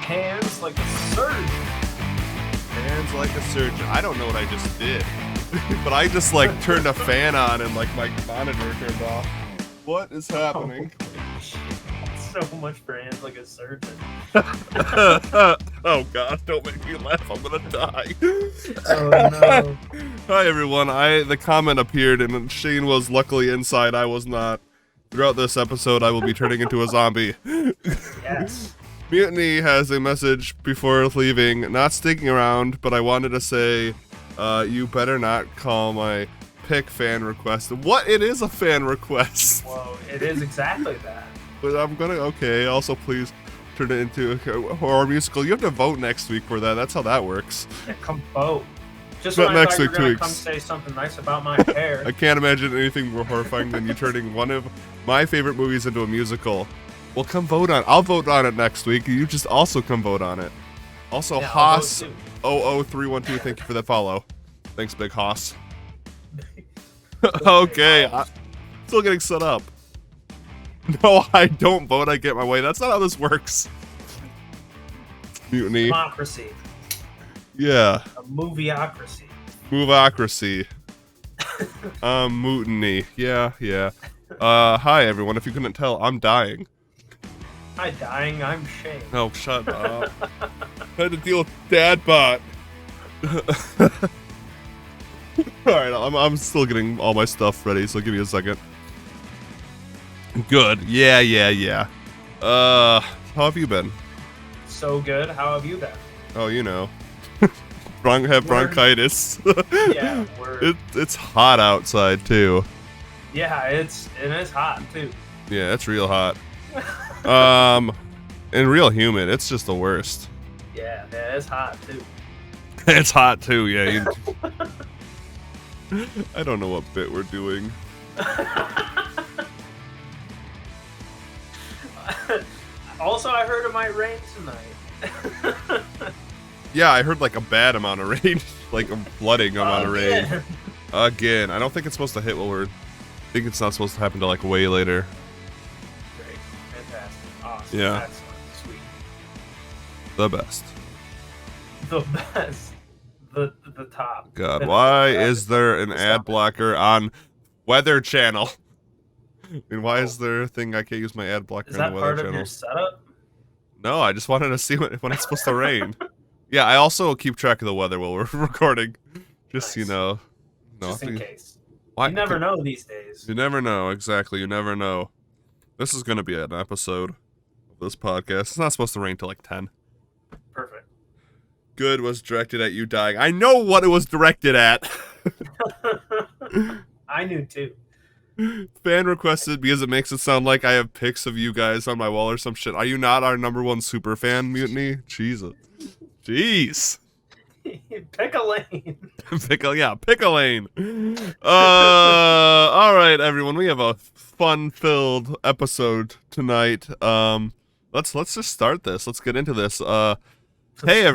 Hands like a surgeon. Hands like a surgeon. I don't know what I just did, but I just like turned a fan on and like my monitor turned off. What is happening? So much for hands like a surgeon. Oh god, don't make me laugh. I'm gonna die. Oh no. Hi everyone. The comment appeared and Shane was luckily inside. I was not. Throughout this episode, I will be turning into a zombie. Yes. Mutiny has a message before leaving, not sticking around, but I wanted to say, you better not call my pick fan request. What? It is a fan request. Whoa, it is exactly that. But I'm gonna, okay, also please turn it into a horror musical. You have to vote next week for that. That's how that works. Yeah, come vote. Just Not when I next thought you week, were 2 gonna come weeks. say something nice about my hair. I can't imagine anything more horrifying than you turning one of my favorite movies into a musical. Well, come vote on it. I'll vote on it next week. You just also come vote on it. Also, Yeah, I'll vote Haas too. 00312, thank you for that follow. Thanks, Big Haas. Okay, still getting set up. No, I don't vote. I get my way. That's not how this works. Mutiny. Democracy. Yeah. A movieocracy. Moveocracy. Mutiny. Yeah. Hi everyone. If you couldn't tell, I'm dying. Hi, dying. I'm Shane. No, shut up. I had to deal with Dad Bot. Alright, I'm still getting all my stuff ready, so give me a second. Good. Yeah. How have you been? So good. How have you been? Oh, you know. Have bronchitis. Yeah, It's hot outside, too. yeah, it is hot too. Yeah, it's real hot. And real humid. It's just the worst. Yeah, it's hot too. It's hot, too, yeah. I don't know what bit we're doing. Also, I heard it might rain tonight. Yeah, I heard like a bad amount of rain. Like a flooding amount of rain. Again. Again. I don't think it's supposed to hit while I think it's not supposed to happen till like way later. Great. Fantastic. Awesome. Yeah. Excellent. Sweet. The best. The best. The top. God, why is there an ad blocker on Weather Channel? I mean, why is there a thing I can't use my ad blocker Is on that the part Weather of Channel? your setup? No, I just wanted to see when it's supposed to rain. Yeah, I also keep track of the weather while we're recording. Just, Nice. you know. Just in case. Why? You never know these days. You never know, exactly. You never know. This is going to be an episode of this podcast. It's not supposed to rain till like 10. Perfect. Good was directed at you dying. I know what it was directed at. I knew too. Fan requested because it makes it sound like I have pics of you guys on my wall or some shit. Are you not our #1 super fan, Mutiny? Jesus. Jeez. Pick a lane. Pick a lane. All right, everyone. We have a fun-filled episode tonight. Let's just start this. Let's get into this. Hey,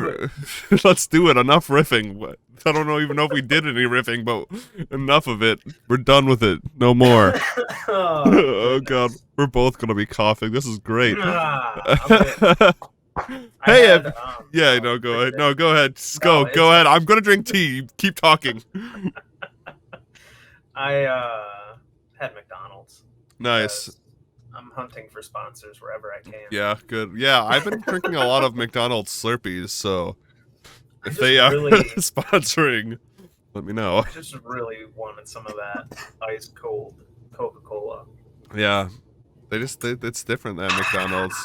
let's do it. Enough riffing. I don't even know if we did any riffing, but enough of it. We're done with it. No more. Oh God, we're both gonna be coughing. This is great. Hey, yeah, no, go ahead. No, go ahead. Just go ahead. I'm gonna drink tea. Keep talking. I had McDonald's. Nice. I'm hunting for sponsors wherever I can. Yeah, good. Yeah, I've been drinking a lot of McDonald's Slurpees, so if just they are really- sponsoring, let me know. I just really wanted some of that ice cold Coca-Cola. Yeah, it's different than McDonald's.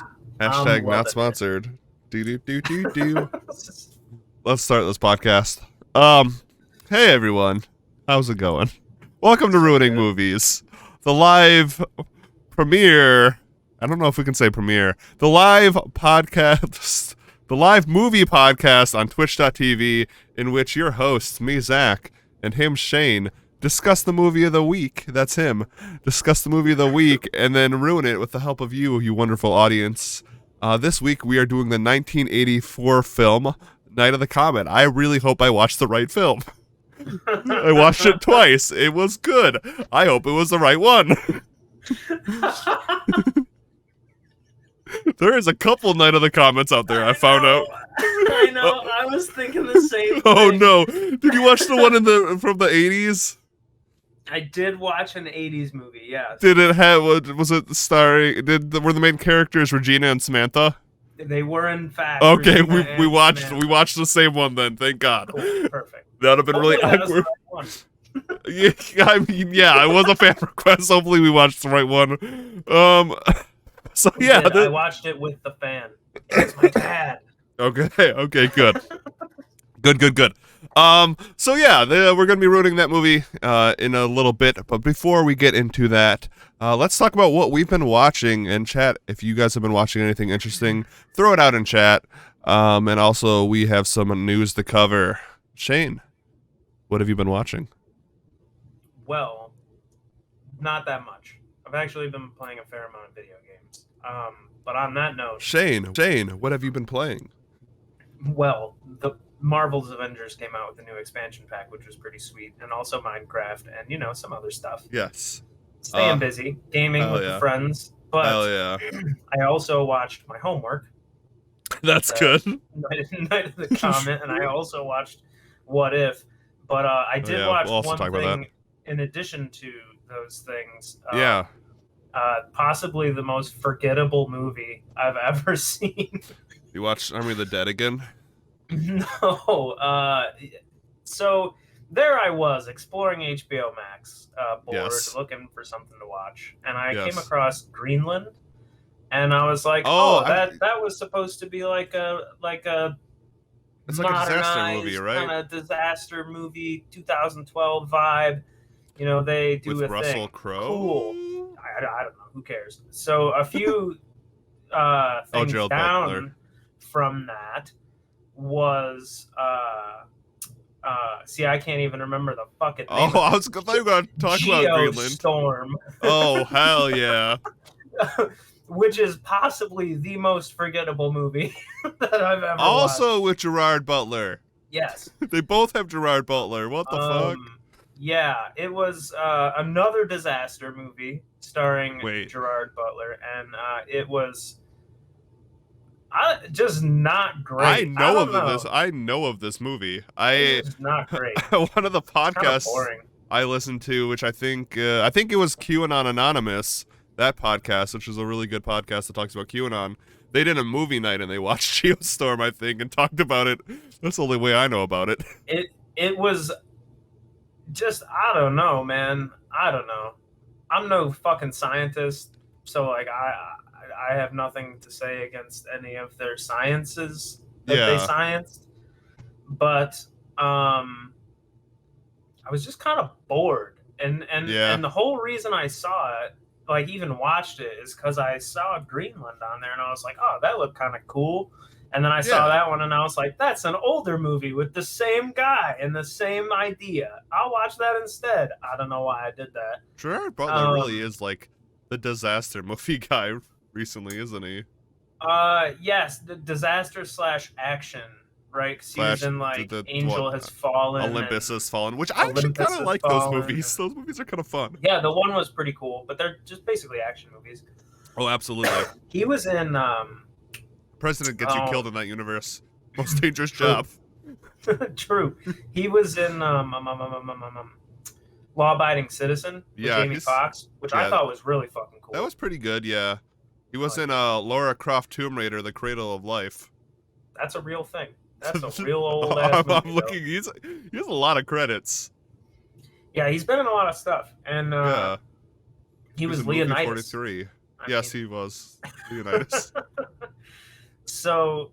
I'm Hashtag loving not it. sponsored. Do. Let's start this podcast. Hey everyone, how's it going? Welcome to Ruining Movies, the live premiere. I don't know if we can say premiere. The live podcast, the live movie podcast on Twitch.tv, in which your hosts, me Zach, and him Shane, discuss the movie of the week. That's him. Discuss the movie of the week and then ruin it with the help of you, you wonderful audience. This week we are doing the 1984 film Night of the Comet. I really hope I watched the right film. I watched it twice. It was good. I hope it was the right one. There is a couple Night of the Comets out there. I found out. I know. I was thinking the same thing. Oh no! Did you watch the one from the 80s? I did watch an 80s movie. Yes. Did it have? Was it starring? Were the main characters Regina and Samantha? They were in fact. Okay, Regina we and watched Samantha. the same one then. Thank God. Cool. Perfect. That'd have been Hopefully really that was the awkward. right one. Yeah, I mean, yeah, it was a fan request. Hopefully, we watched the right one. So yeah, I watched it with the fan. It's my dad. Okay, good. Good. So yeah, we're gonna be ruining that movie in a little bit, but before we get into that, let's talk about what we've been watching in chat. If you guys have been watching anything interesting, throw it out in chat. And also we have some news to cover. Shane, what have you been watching? Well, not that much. I've actually been playing a fair amount of video games. But on that note, Shane, what have you been playing? Well, the Marvel's Avengers came out with a new expansion pack, which was pretty sweet, and also Minecraft, and some other stuff. Yes. Staying busy, gaming with the friends. But hell yeah. I also watched my homework. That's good. Night of the Comet, and I also watched What If. But I did watch one thing in addition to those things. Possibly the most forgettable movie I've ever seen. You watched Army of the Dead again? No. So there I was exploring HBO Max, bored, looking for something to watch, and I came across Greenland, and I was like, that was supposed to be like a it's like a disaster movie, right? Kind of disaster movie, 2012 vibe. They do with a Russell thing. Crowe. Cool. I don't know. Who cares? So a few things Gerald down Butler. From that was see, I can't even remember the fucking name. I thought you were going to talk about Greenland. Storm. Oh, hell yeah. Which is possibly the most forgettable movie that I've ever also watched. with Gerard Butler. Yes. They both have Gerard Butler. What the fuck? Yeah, it was another disaster movie starring Gerard Butler, and it was just not great. I know of this movie. It's not great. One of the podcasts I listened to, which I think it was QAnon Anonymous, that podcast, which is a really good podcast that talks about QAnon. They did a movie night and they watched Geostorm, I think, and talked about it. That's the only way I know about it. It was just, I don't know, man. I don't know. I'm no fucking scientist, so like I have nothing to say against any of their sciences that they scienced. But I was just kind of bored. And the whole reason I saw it, like even watched it, is because I saw Greenland on there and I was like, oh, that looked kind of cool. And then I saw that one and I was like, that's an older movie with the same guy and the same idea. I'll watch that instead. I don't know why I did that. Gerard Butler really is like the disaster movie guy recently, isn't he? Yes, the disaster / action, right? He was in like Angel Has Fallen. Olympus Has Fallen, which I actually kind of like those movies. Those movies are kind of fun. Yeah, the one was pretty cool, but they're just basically action movies. Oh, absolutely. He was in President gets you killed in that universe. Most dangerous job. True. He was in Law Abiding Citizen with Jamie Foxx, which I thought was really fucking cool. That was pretty good, yeah. He was in Lara Croft Tomb Raider, The Cradle of Life. That's a real thing. That's a real old ass movie. I'm looking. He has a lot of credits. Yeah, he's been in a lot of stuff, and he was Leonidas. 43. Yes, he was Leonidas. So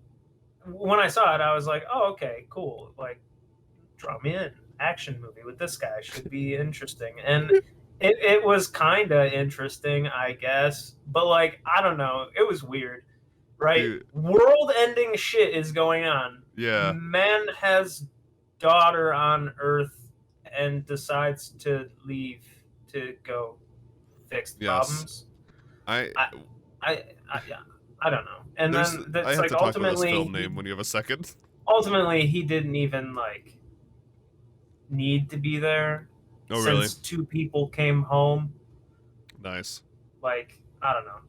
when I saw it, I was like, "Oh, okay, cool. Like, draw me in. Action movie with this guy should be interesting." And it was kind of interesting, I guess. But like, I don't know. It was weird, right? Dude. World-ending shit is going on. Yeah. Man has daughter on Earth and decides to leave to go fix the problems. I don't know. And then that's I have like to talk ultimately about this film name when you have a second. Ultimately, he didn't even like need to be there. Oh, really? Since 2 people came home. Nice. Like, I don't know.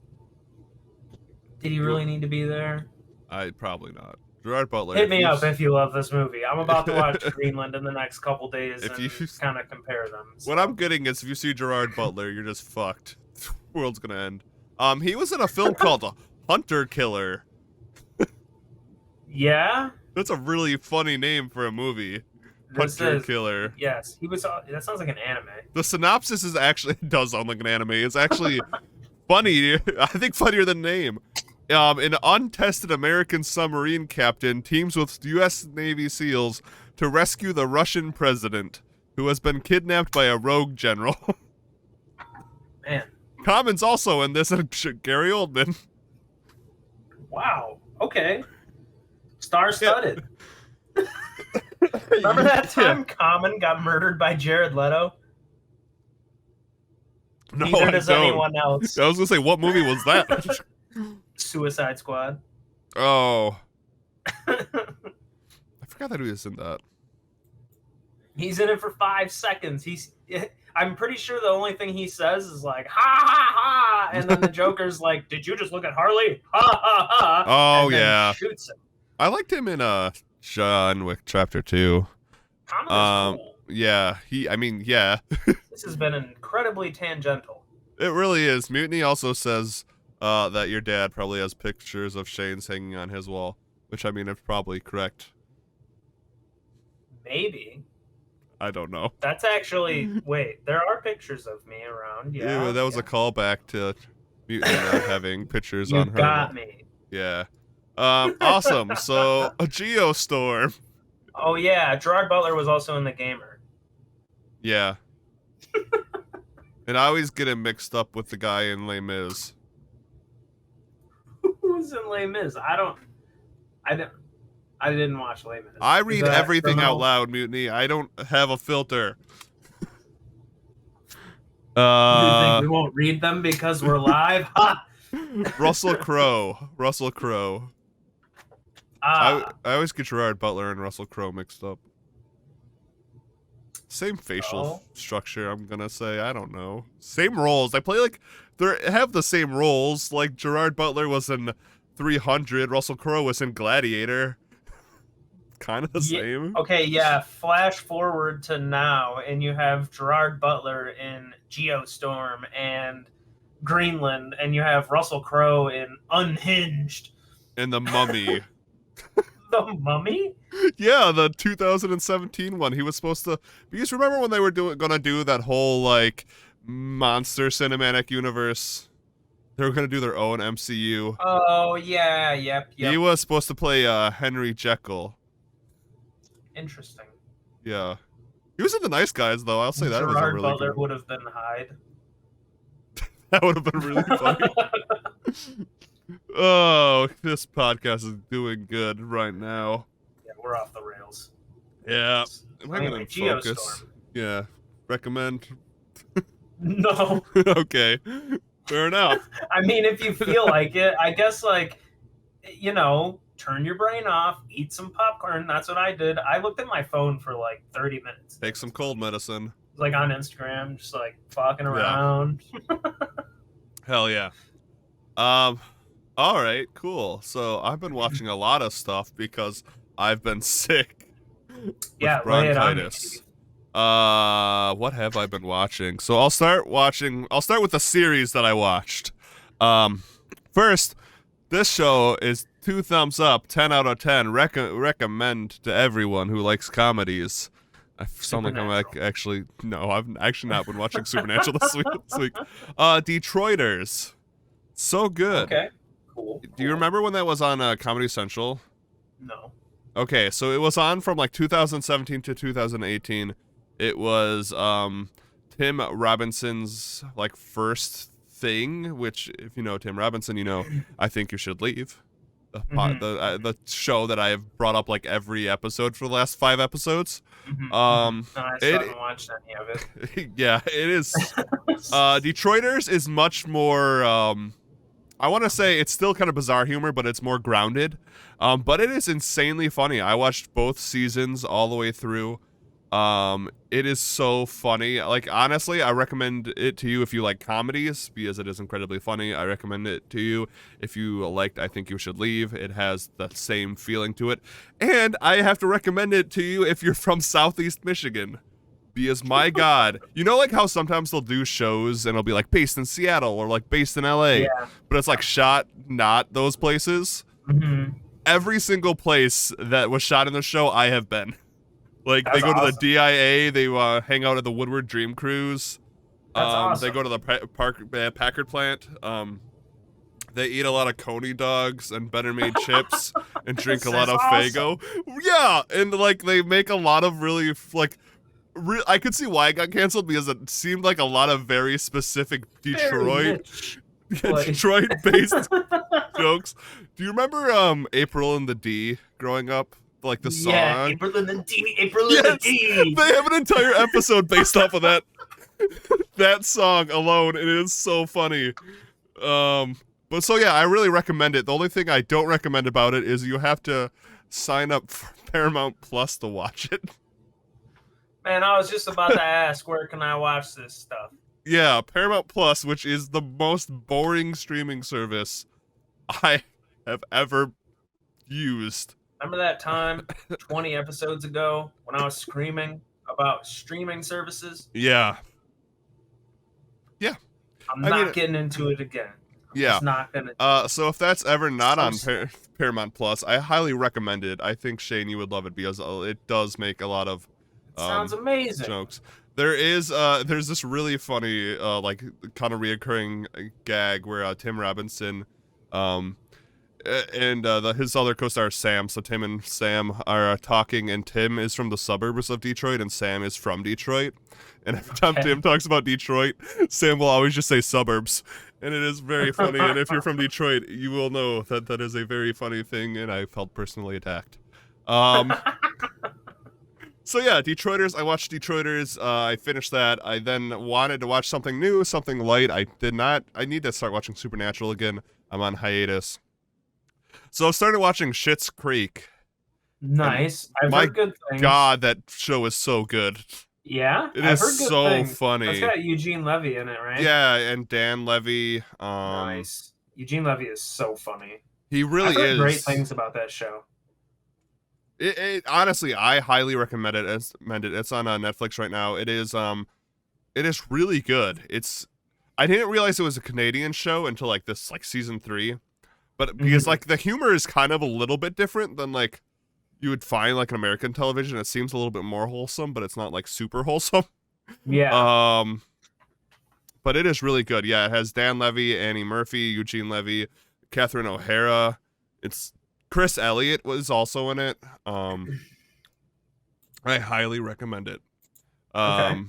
Did he really need to be there? I probably not. Gerard Butler. Hit me up if you love this movie. I'm about to watch Greenland in the next couple days If and you- kind of compare them. So. What I'm getting is if you see Gerard Butler, you're just fucked. The world's gonna end. He was in a film called Hunter Killer. Yeah? That's a really funny name for a movie. Hunter Killer. Yes, he was. That sounds like an anime. The synopsis is actually it does sound like an anime. It's actually funny. I think funnier than the name. An untested American submarine captain teams with U.S. Navy SEALs to rescue the Russian president, who has been kidnapped by a rogue general. Man. Common's also in this, and Gary Oldman. Wow. Okay. Star-studded. Remember that time Common got murdered by Jared Leto? No, Neither I does don't. anyone else. I was gonna say, what movie was that? Suicide Squad. Oh. I forgot that he was in that. He's in it for 5 seconds. I'm pretty sure the only thing he says is like, ha ha ha, and then the Joker's like, did you just look at Harley? Ha ha ha. Oh, and then yeah. shoots him. I liked him in John Wick Chapter 2. Common is cool. Yeah, yeah. This has been incredibly tangential. It really is. Mutiny also says that your dad probably has pictures of Shayne's hanging on his wall, which I mean is probably correct. Maybe. I don't know. That's actually wait. There are pictures of me around. Yeah, that was a callback to Mutiny not having pictures you on her. got me. Yeah. Awesome. So a Geostorm. Oh yeah, Gerard Butler was also in The Gamer. Yeah. And I always get him mixed up with the guy in Les Mis. Who's in Les Mis? I didn't watch Les Mis. I read everything criminal? out loud, Mutiny. I don't have a filter. You think we won't read them because we're live? Ha! Russell Crowe. I always get Gerard Butler and Russell Crowe mixed up. Same facial structure, I'm gonna say. I don't know. Same roles. They have the same roles. Like Gerard Butler was in 300. Russell Crowe was in Gladiator. Kind of the same. Okay, yeah. Flash forward to now, and you have Gerard Butler in Geostorm and Greenland, and you have Russell Crowe in Unhinged. And The Mummy. The Mummy? Yeah, the 2017 one. He was supposed to. Because remember when they were gonna do that whole like monster cinematic universe? They were gonna do their own MCU. Oh yeah, yep. He was supposed to play Henry Jekyll. Interesting. Yeah, he was in The Nice Guys though. I'll say that was a Gerard really Butler good. would have been Hyde. That would have been really funny. Oh, this podcast is doing good right now. Yeah, we're off the rails. Yeah, am I Anyway, gonna focus? Geostorm. Yeah, recommend. No. Okay, fair enough. I mean, if you feel like it, I guess, like, turn your brain off, eat some popcorn. That's what I did. I looked at my phone for like 30 minutes. Take some cold medicine. Like on Instagram, just like fucking around. Hell yeah. All right, cool. So I've been watching a lot of stuff because I've been sick. Yeah, lay it on me, Keith. What have I been watching? So I'll start with the series that I watched. First, this show is 2 thumbs up, 10 out of 10. Recommend to everyone who likes comedies. I sound like I'm actually no, I've actually not been watching Supernatural this week. Detroiters, so good. Okay, cool. Do you remember when that was on Comedy Central? No. Okay, so it was on from like 2017 to 2018. It was Tim Robinson's like first thing, which if you know Tim Robinson, you know I Think You Should Leave. The show that I have brought up like every episode for the last 5 episodes. I still haven't watched any of it. Yeah, it is. Detroiters is much more. I want to say it's still kind of bizarre humor, but it's more grounded. But it is insanely funny. I watched both seasons all the way through. It is so funny. Like, honestly, I recommend it to you if you like comedies, because it is incredibly funny. I recommend it to you if you liked I Think You Should Leave. It has the same feeling to it. And I have to recommend it to you if you're from Southeast Michigan. Because, my God, you know, like how sometimes they'll do shows and it'll be like based in Seattle or like based in LA, Yeah. but it's like shot not those places. Mm-hmm. Every single place that was shot in the show, I have been. Like, they That's go to the awesome. DIA, they hang out at the Woodward Dream Cruise. That's awesome. They go to the Packard plant. They eat a lot of Coney dogs and Better Made chips and drink a lot of Awesome. Faygo. Yeah, and like they make a lot of really like. I could see why it got canceled because it seemed like a lot of very specific Detroit-based jokes. Do you remember April and the D growing up? Like the song? Yeah, April and the D, April and Yes! the D. They have an entire episode based off of that song alone. It is so funny. But so yeah, I really recommend it. The only thing I don't recommend about it is you have to sign up for Paramount Plus to watch it. Man, I was just about to ask, where can I watch this stuff? Yeah, Paramount Plus, which is the most boring streaming service I have ever used. Remember that time 20 episodes ago when I was screaming about streaming services? Yeah. Yeah. I'm not getting into it again. Yeah. It's not gonna. So if that's ever not on Paramount Plus, I highly recommend it. I think Shane, you would love it because it does make a lot of Sounds amazing. jokes. There's this really funny like kind of reoccurring gag where Tim Robinson and his other co-star Sam, so Tim and Sam are talking, and Tim is from the suburbs of Detroit and Sam is from Detroit, and every time Tim talks about Detroit, Sam will always just say suburbs, and it is very funny. And if you're from Detroit, you will know that that is a very funny thing, and I felt personally attacked. So yeah, Detroiters. I watched Detroiters. I finished that. I then wanted to watch something new, something light. I did not. I need to start watching Supernatural again. I'm on hiatus. So I started watching Schitt's Creek. Nice. I've My heard good things. God, that show is so good. Yeah? It I've is heard good so things. funny. It's got Eugene Levy in it, right? Yeah, and Dan Levy. Nice. Eugene Levy is so funny. He really I've heard is. great things about that show. It honestly, I highly recommend it. It's on Netflix right now. It is really good. I didn't realize it was a Canadian show until like season 3, but because like the humor is kind of a little bit different than like you would find like an American television. It seems a little bit more wholesome, but it's not like super wholesome. Yeah. But it is really good. Yeah, it has Dan Levy, Annie Murphy, Eugene Levy, Catherine O'Hara. It's Chris Elliott was also in it. I highly recommend it. Okay.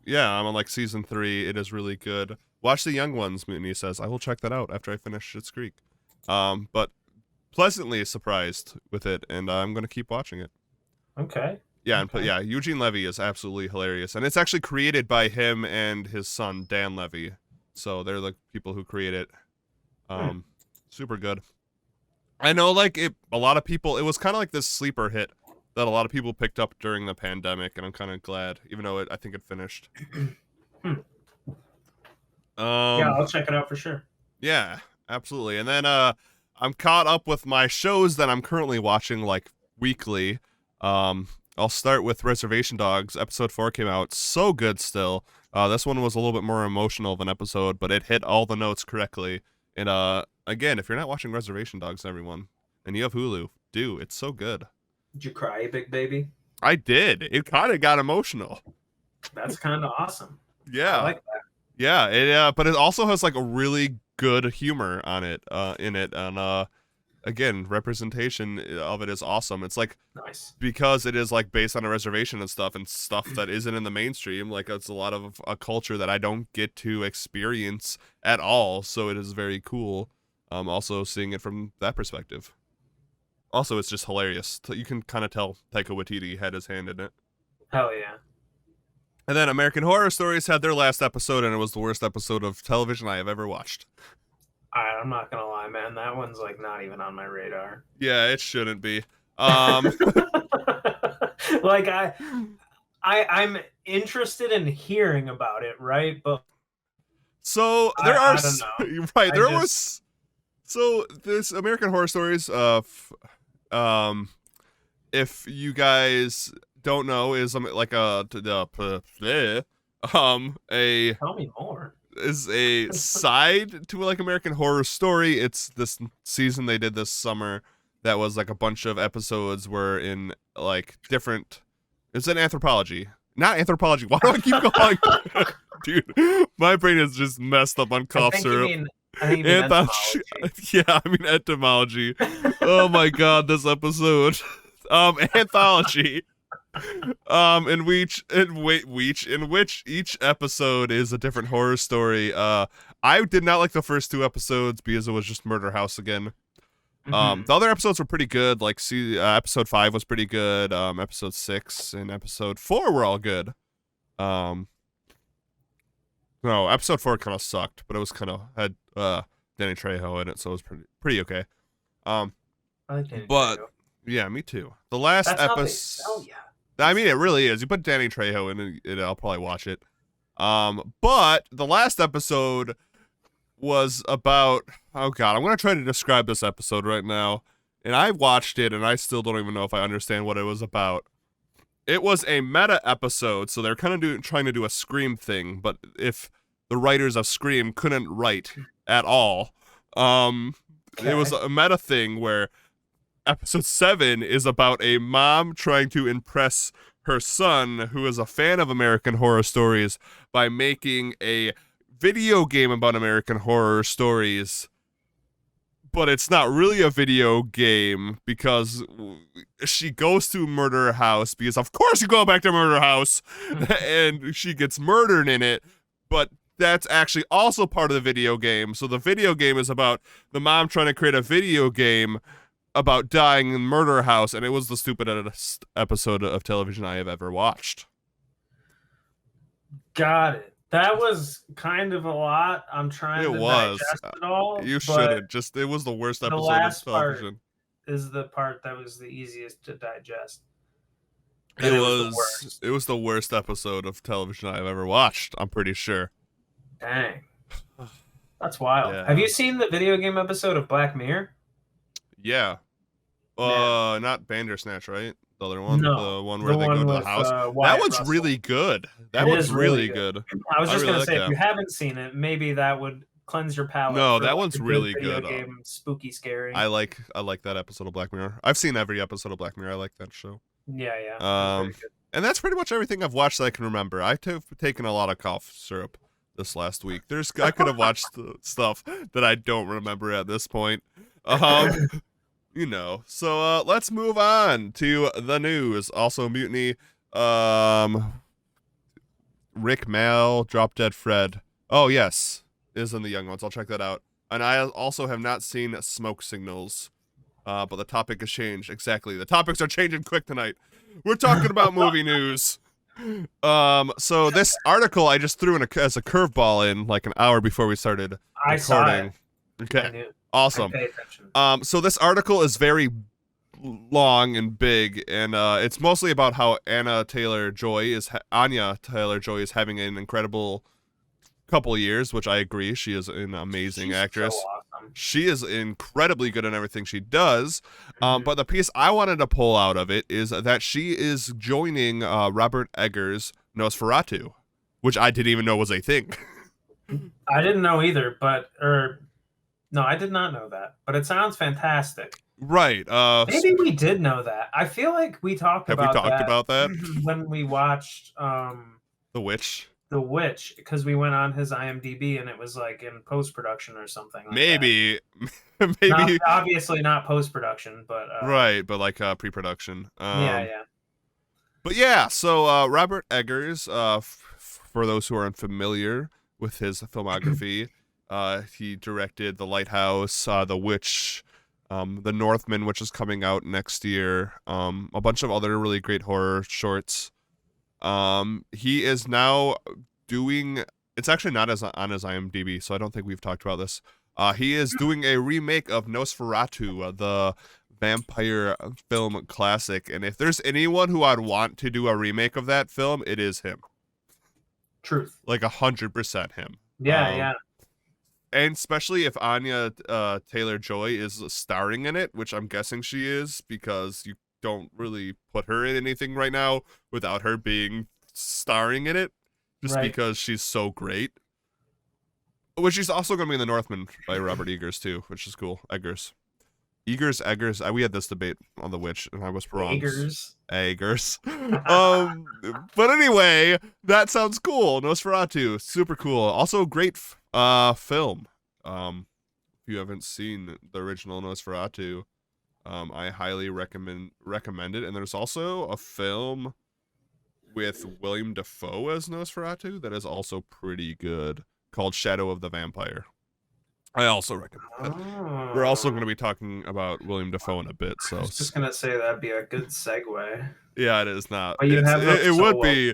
Yeah, I'm on like season 3. It is really good. Watch The Young Ones, Mutiny says. I will check that out after I finish Schitt's Creek. But pleasantly surprised with it, and I'm gonna keep watching it. Okay. Yeah, and yeah, Eugene Levy is absolutely hilarious, and it's actually created by him and his son Dan Levy. So they're the people who create it. Super good. I know, like a lot of people. It was kind of like this sleeper hit that a lot of people picked up during the pandemic, and I'm kind of glad, even though I think it finished. Yeah, I'll check it out for sure. Yeah, absolutely. And then I'm caught up with my shows that I'm currently watching like weekly. I'll start with Reservation Dogs. Episode 4 came out. So good still. This one was a little bit more emotional of an episode, but it hit all the notes correctly. And again, if you're not watching Reservation Dogs, everyone, and you have Hulu, do. It's so good. Did you cry, big baby? I did. It kind of got emotional. That's kind of awesome. Yeah. I like that. Yeah, but it also has like a really good humor on it, in it, and again, representation of it is awesome. It's like Nice. because it is like based on a reservation and stuff that isn't in the mainstream. Like it's a lot of a culture that I don't get to experience at all. So it is very cool. Also seeing it from that perspective. Also, it's just hilarious. You can kind of tell Taika Waititi had his hand in it. Hell yeah. And then American Horror Stories had their last episode, and it was the worst episode of television I have ever watched. I'm not gonna lie, man. That one's like not even on my radar. Yeah, it shouldn't be. Like I'm interested in hearing about it, right? But So there are I don't know. right, I there just was so this American Horror Stories um if you guys don't know is like a tell me more. is a side to like American Horror Story. It's this season they did this summer that was like a bunch of episodes were in like different. It's an anthropology, not anthropology. Why do I keep going, dude? My brain is just messed up on cough syrup. I think you mean Anthology. entomology. Yeah, I mean etymology. Oh my god, this episode. Anthology. In which each episode is a different horror story. I did not like the first two episodes because it was just Murder House again. The other episodes were pretty good. Like, episode 5 was pretty good. Episode 6 and episode 4 were all good. No, episode 4 kind of sucked, but it was kind of had Danny Trejo in it, so it was pretty okay. I like Danny But Trejo. yeah, me too. The last episode. I mean, it really is. You put Danny Trejo in it, I'll probably watch it. But the last episode was about. Oh god, I'm gonna try to describe this episode right now. And I watched it, and I still don't even know if I understand what it was about. It was a meta episode, so they're kind of trying to do a Scream thing, but if the writers of Scream couldn't write at all, it was a meta thing where episode 7 is about a mom trying to impress her son, who is a fan of American Horror Stories, by making a video game about American Horror Stories. But it's not really a video game because she goes to Murder House because of course you go back to Murder House and she gets murdered in it, but that's actually also part of the video game. So the video game is about the mom trying to create a video game about dying in Murder House, and it was the stupidest episode of television I have ever watched. Got it. That was kind of a lot. I'm trying to digest it all. You shouldn't. Just it was the worst episode of television. Is the part that was the easiest to digest. It was the worst episode of television I've ever watched. I'm pretty sure. Dang, that's wild. Yeah. Have you seen the video game episode of Black Mirror? Yeah. Not Bandersnatch, right? The other one, no, the one where they go to the house. That one's Russell. really good. That one's really good. I was just gonna say, if you haven't seen it, maybe that would cleanse your palate. No, that one's really good. Game, spooky, scary. I like that episode of Black Mirror. I've seen every episode of Black Mirror. I like that show. Yeah. And that's pretty much everything I've watched that I can remember. I've taken a lot of cough syrup this last week. I could have watched stuff that I don't remember at this point. You know. So let's move on to the news. Also Mutiny. Rick Mal, Drop Dead Fred. Oh yes, is in the Young Ones. I'll check that out. And I also have not seen Smoke Signals. But the topic has changed. Exactly. The topics are changing quick tonight. We're talking about movie news. So this article I just threw in as a curveball in like an hour before we started recording. I saw it. Okay. Awesome. I pay attention. So this article is very long and big, and it's mostly about how Anya Taylor-Joy is having an incredible couple years, which I agree. She is an amazing actress. So awesome. She is incredibly good in everything she does. But the piece I wanted to pull out of it is that she is joining Robert Eggers' Nosferatu, which I didn't even know was a thing. I didn't know either, no, I did not know that. But it sounds fantastic. Right. Maybe we did know that. I feel like we talked about that. Have we talked about that? When we watched The Witch? The Witch, because we went on his IMDb and it was like in post-production or something like maybe. Maybe. Obviously not post-production, but... right, but like pre-production. Yeah. But yeah, so Robert Eggers, for those who are unfamiliar with his filmography, he directed The Lighthouse, The Witch, The Northman, which is coming out next year, a bunch of other really great horror shorts. He is now doing, it's actually not on his IMDb, so I don't think we've talked about this. He is doing a remake of Nosferatu, vampire film classic, and if there's anyone who I'd want to do a remake of that film, it is him. Truth. Like 100% him. Yeah. And especially if Anya Taylor-Joy is starring in it, which I'm guessing she is, because you don't really put her in anything right now without her being starring in it, just because she's so great. Which she's also going to be in The Northman by Robert Eggers too, which is cool. Eggers. We had this debate on The Witch, and I was wrong. Eggers. But anyway, that sounds cool. Nosferatu, super cool. Also, great film. If you haven't seen the original Nosferatu, I highly recommend it. And there's also a film with William Dafoe as Nosferatu that is also pretty good, called Shadow of the Vampire. I also recommend it. We're also going to be talking about William Dafoe in a bit, so I was just gonna say that'd be a good segue. Yeah, it is not. But it would be.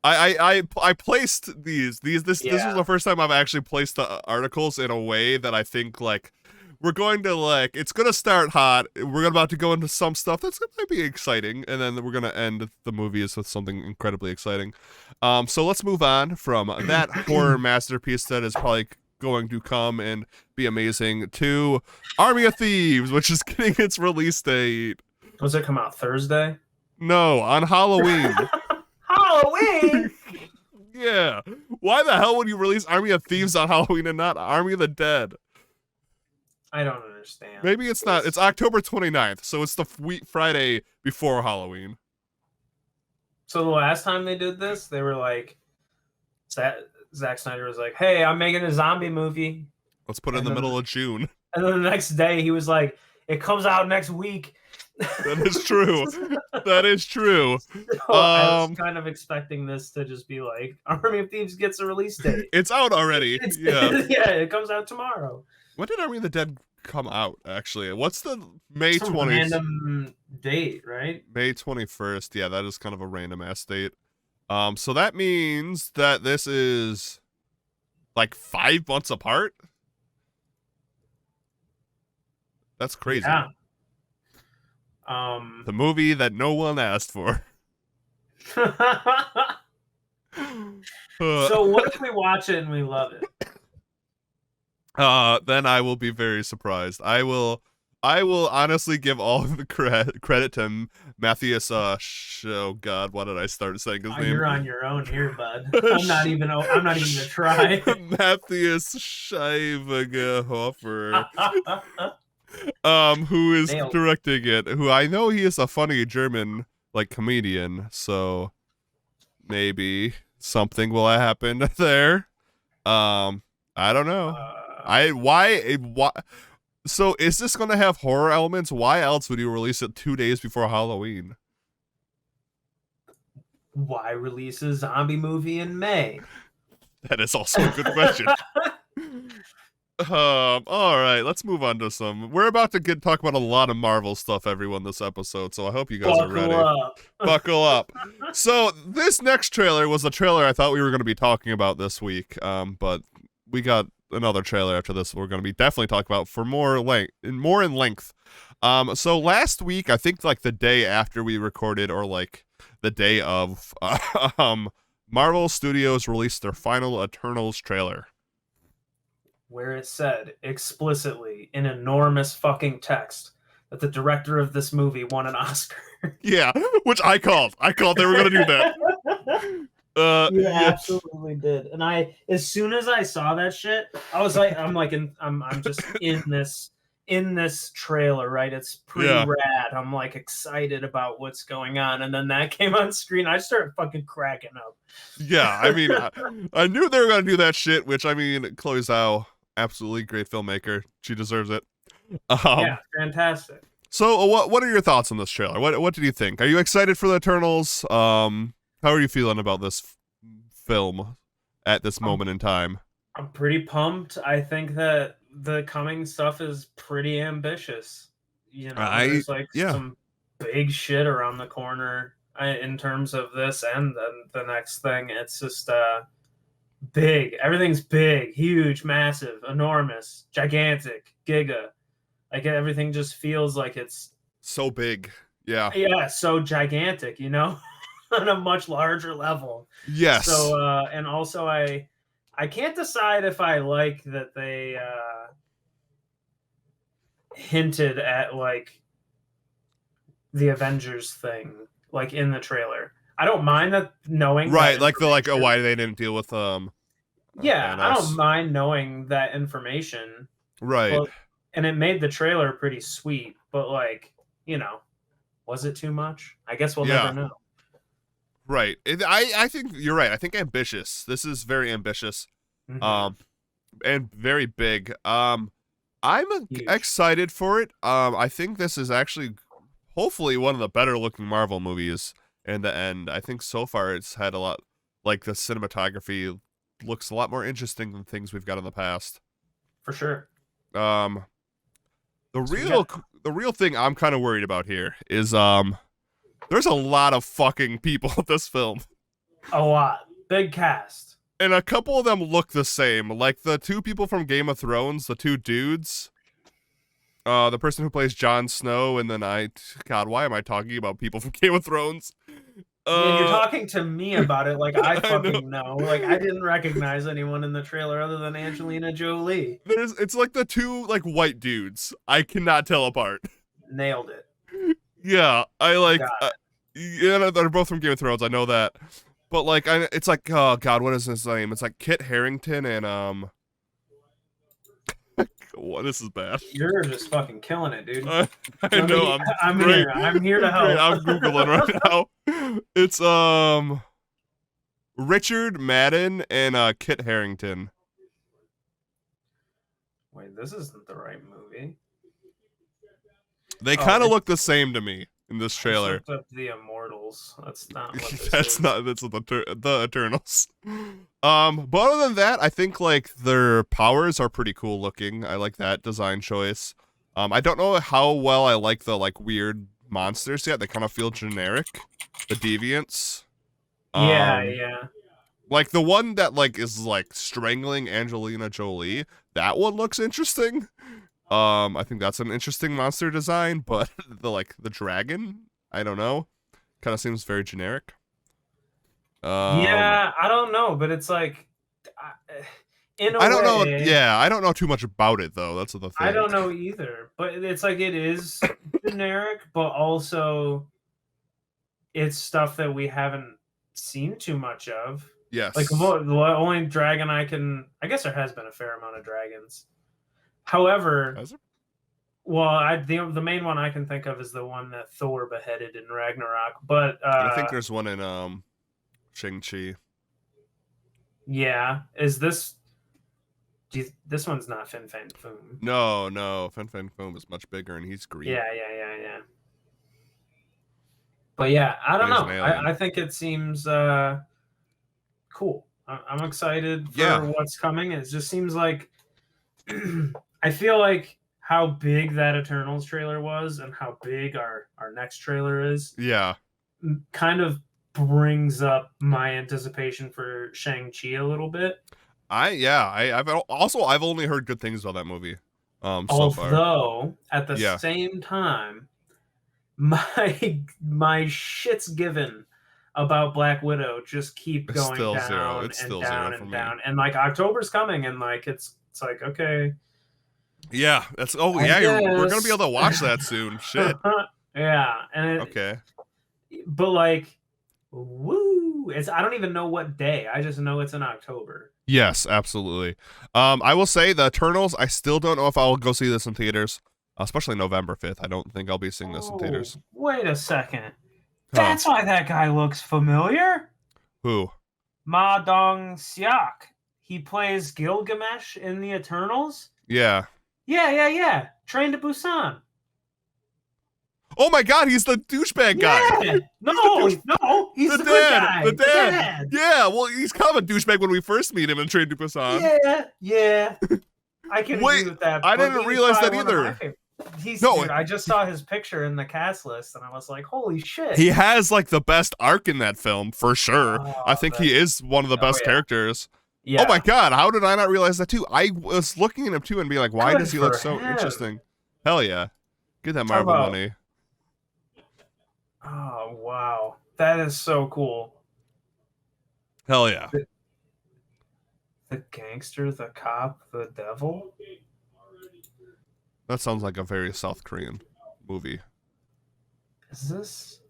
I placed these. This was the first time I've actually placed the articles in a way that I think like we're going to it's gonna start hot. We're about to go into some stuff that's gonna be exciting, and then we're gonna end the movies with something incredibly exciting. So let's move on from that horror masterpiece that is probably going to come and be amazing to Army of Thieves, which is getting its release date. Does it come out Thursday? No, on Halloween. Halloween? Yeah. Why the hell would you release Army of Thieves on Halloween and not Army of the Dead? I don't understand. Maybe it's not. It's October 29th, so it's the Friday before Halloween. So the last time they did this, they were like, Zack Snyder was like, "Hey, I'm making a zombie movie. Let's put it in the middle of June." And then the next day, he was like, "It comes out next week." That is true. That is true. So I was kind of expecting this to just be like, Army of Thieves gets a release date. It's out already. Yeah. Yeah, it comes out tomorrow. When did Army of the Dead come out, actually? What's the May 20th? Random date, right? May 21st. Yeah, that is kind of a random ass date. So that means that this is like 5 months apart. That's crazy. Yeah. The movie that no one asked for. So what if we watch it and we love it? Then I will be very surprised. I will honestly give all of the credit to Matthias. Oh God, why did I start saying his name? You're on your own here, bud. I'm not even gonna try. Matthias Scheibenhofer, who is directing it. Who I know he is a funny German comedian, so maybe something will happen there. I don't know. Why? So is this going to have horror elements? Why else would you release it 2 days before Halloween? Why release a zombie movie in May? That is also a good question. All right, let's move on to some. We're about to talk about a lot of Marvel stuff, everyone, this episode, so I hope you guys are ready. Buckle up. So this next trailer was the trailer I thought we were going to be talking about this week, but we got another trailer after this we're going to be definitely talking about for more in length. So last week, I think the day after we recorded, or the day of, Marvel Studios released their final Eternals trailer, where it said explicitly in enormous fucking text that the director of this movie won an Oscar. Yeah, which I called they were going to do that. You absolutely did. And as soon as I saw that shit, I was like, I'm just in this trailer, right? It's pretty rad. I'm excited about what's going on. And then that came on screen. I started fucking cracking up. Yeah, I mean, I knew they were going to do that shit, which, I mean, Chloe Zhao, absolutely great filmmaker. She deserves it. Yeah, fantastic. So what are your thoughts on this trailer? What did you think? Are you excited for the Eternals? How are you feeling about this film at this moment in time? I'm pretty pumped. I think that the coming stuff is pretty ambitious. You know, there's some big shit around the corner in terms of this and then the next thing. It's just big. Everything's big, huge, massive, enormous, gigantic, giga. Everything just feels like it's So big. Yeah. Yeah, so gigantic, on a much larger level. Yes. So and also I can't decide if I like that they hinted at like the Avengers thing like in the trailer. I don't mind that knowing Right, that like the like, oh, information. why they didn't deal with Yeah, I don't Thanos. mind knowing that information, Right. but and it made the trailer pretty sweet, but like, was it too much? I guess we'll never Yeah. know. Right. I think you're right. I think ambitious. This is very ambitious. Mm-hmm. Um and very big. I'm Huge. excited for it. I think this is actually hopefully one of the better looking Marvel movies in the end. I think so far it's had a lot, like the cinematography looks a lot more interesting than things we've got in the past. For sure. Um the So real the real thing I'm kind of worried about here is there's a lot of fucking people in this film. a lot. Big cast. And a couple of them look the same. Like the two people from Game of Thrones, the two dudes. The person who plays Jon Snow, and then God, why am I talking about people from Game of Thrones? And you're talking to me about it like I I fucking know. Like I didn't recognize anyone in the trailer other than Angelina Jolie. It's like the two like white dudes. I cannot tell apart. Nailed it. Yeah, I like. Got Yeah, they're both from Game of Thrones. I know that, but like, it's like, oh God, what is his name? It's like Kit Harington and What? This is bad. You're just fucking killing it, dude. I know. I'm great. here. I'm here to help. Great, I'm googling right now. It's Richard Madden and Kit Harington. Wait, this isn't the right movie. They kind of look the same to me in this trailer. I looked up the Immortals. That's not what this That's is. not. That's the Eternals. But other than that, I think like their powers are pretty cool looking. I like that design choice. I don't know how well I like the like weird monsters yet. They kind of feel generic. The deviants. Yeah. Like the one that like is like strangling Angelina Jolie. That one looks interesting. I think that's an interesting monster design, but the dragon, I don't know. Kind of seems very generic. Yeah, I don't know, but it's like, in a I don't know. way, Yeah, I don't know too much about it though. That's the thing. I don't know either. But it's like it is generic, but also it's stuff that we haven't seen too much of. Yes. Like the only dragon I guess there has been a fair amount of dragons. However, well, the main one I can think of is the one that Thor beheaded in Ragnarok. But I think there's one in Shang-Chi. Yeah, is this? This one's not Fin Fang Foom. No, Fin Fang Foom is much bigger and he's green. Yeah. But yeah, I don't know. I think it seems cool. I'm excited for what's coming. It just seems like I feel like how big that Eternals trailer was and how big our next trailer is. Yeah. Kind of brings up my anticipation for Shang-Chi a little bit. I've only heard good things about that movie. So far. Although at the same time, my shit's given about Black Widow just keep going down and down and down. And like October's coming and like it's like okay. Yeah, we're gonna be able to watch that soon. Shit. Yeah, and okay. But like, woo! I don't even know what day. I just know it's in October. Yes, absolutely. I will say the Eternals. I still don't know if I will go see this in theaters, especially November 5th. I don't think I'll be seeing this in theaters. Wait a second. That's why that guy looks familiar. Who? Ma Dong-seok. He plays Gilgamesh in the Eternals. Yeah. Yeah. Train to Busan. Oh my God, he's the douchebag guy. Yeah. No, he's the good guy. The dad. Yeah, well, he's kind of a douchebag when we first meet him in Train to Busan. Yeah. I can agree with that. I didn't realize that either. Dude, I just saw his picture in the cast list, and I was like, holy shit. He has, like, the best arc in that film, for sure. I think he is one of the best characters. Yeah. Oh my God, how did I not realize that too? I was looking at him too and being like, why does he look so interesting? Hell yeah. Get that Marvel money. Oh wow, that is so cool. Hell yeah. The gangster, the cop, the devil. That sounds like a very South Korean movie. Is this?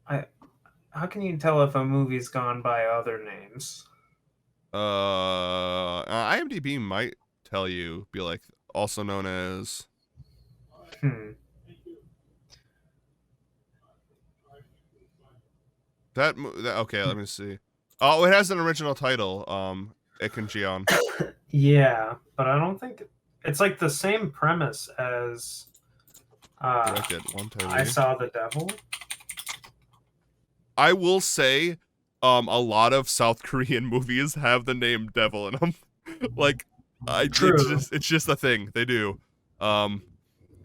I. How can you tell if a movie's gone by other names? IMDb might tell you, be like, also known as. Hmm. Okay, let me see. Oh, it has an original title. Ikenjion. Yeah, but I don't think it's like the same premise as Directed Won I Tae-lee. Saw the Devil. I will say, a lot of South Korean movies have the name Devil in them. Like, True. it's just a thing they do. I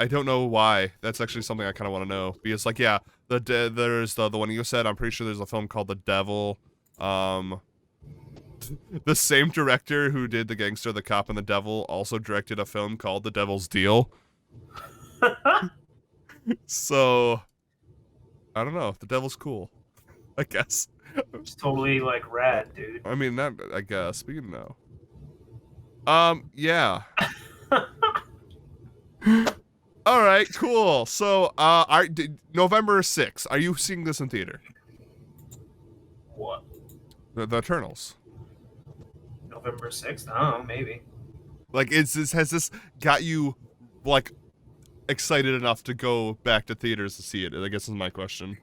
don't know why. That's actually something I kind of want to know because, like, yeah, there's the one you said. I'm pretty sure there's a film called The Devil. The same director who did The Gangster, the Cop, and the Devil also directed a film called The Devil's Deal. So I don't know. The Devil's cool, I guess. It's totally like rad, dude. I mean, that I guess. But you know. Yeah. All right, cool. So, November 6th. Are you seeing this in theater? What? The Eternals. November 6th? I don't know, maybe. Like, has this got you like excited enough to go back to theaters to see it? I guess is my question.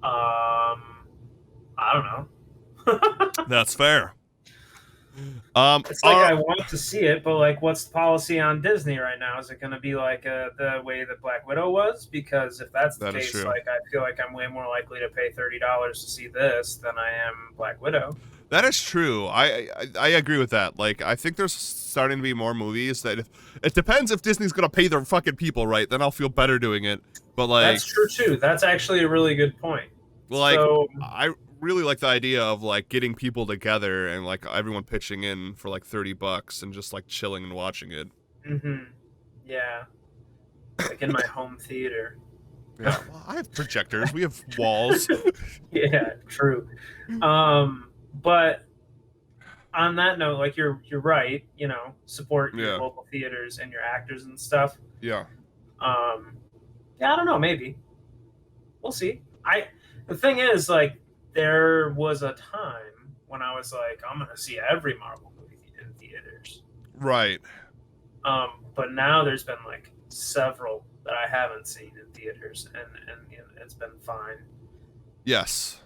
I don't know. That's fair. It's like I want to see it, but like, what's the policy on Disney right now? Is it going to be like the way that Black Widow was? Because if that's the That is case, true. like, I feel like I'm way more likely to pay $30 to see this than I am Black Widow. That is true. I agree with that. Like, I think there's starting to be more movies that it depends if Disney's gonna pay their fucking people right. Then I'll feel better doing it. But like, That's true too. That's actually a really good point. like So, I really like the idea of like getting people together and like everyone pitching in for like $30 and just like chilling and watching it. yeah, like in my home theater. Yeah, well, I have projectors. We have walls. Yeah, true. But on that note, like you're right. You know, support your Yeah, local theaters and your actors and stuff. yeah, Yeah, I don't know. Maybe we'll see. The thing is, like, there was a time when I was like, I'm gonna see every Marvel movie in theaters. right. But now there's been like several that I haven't seen in theaters, and you know, it's been fine. Yes.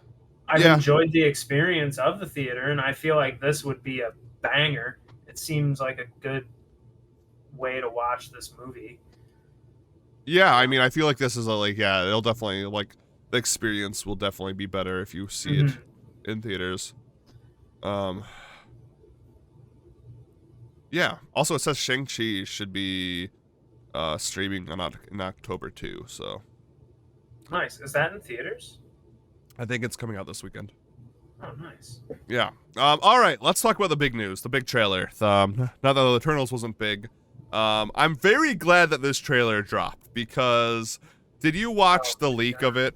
I've Yeah. enjoyed the experience of the theater, and I feel like this would be a banger. It seems like a good way to watch this movie. Yeah, I mean, I feel like this is it'll definitely like the experience will definitely be better if you see it in theaters. Yeah. Also, it says Shang-Chi should be streaming in October too. So Nice. Is that in theaters? I think it's coming out this weekend. Oh, nice. Yeah. All right. Let's talk about the big news, the big trailer. Not that the Eternals wasn't big. I'm very glad that this trailer dropped because did you watch the leak of it?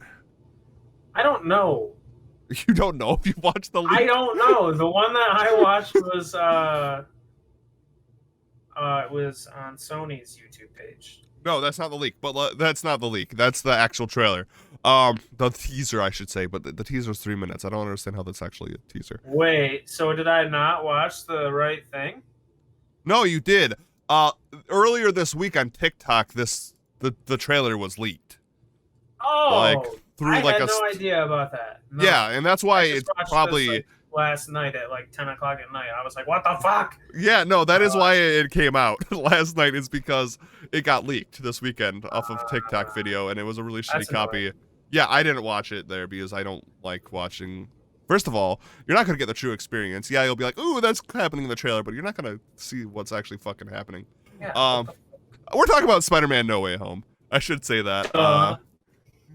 I don't know. You don't know if you watched the leak? I don't know. The one that I watched was it was on Sony's YouTube page. No, that's not the leak. But that's not the leak. That's the actual trailer. The teaser, I should say. But the teaser's 3 minutes. I don't understand how that's actually a teaser. Wait, so did I not watch the right thing? No, you did. Earlier this week on TikTok, the trailer was leaked. Oh, Like through I like had no idea about that. No. Yeah, and that's why I just it's watched probably this, like, last night at like 10 o'clock at night. I was like, what the fuck? yeah. No, that is why it came out last night. Is because it got leaked this weekend off of TikTok video, and it was a really shitty copy. Annoying. Yeah, I didn't watch it there because I don't like watching. First of all, you're not gonna get the true experience. Yeah, you'll be like, "Ooh, that's happening in the trailer," but you're not gonna see what's actually fucking happening. Yeah. We're talking about Spider-Man: No Way Home. I should say that.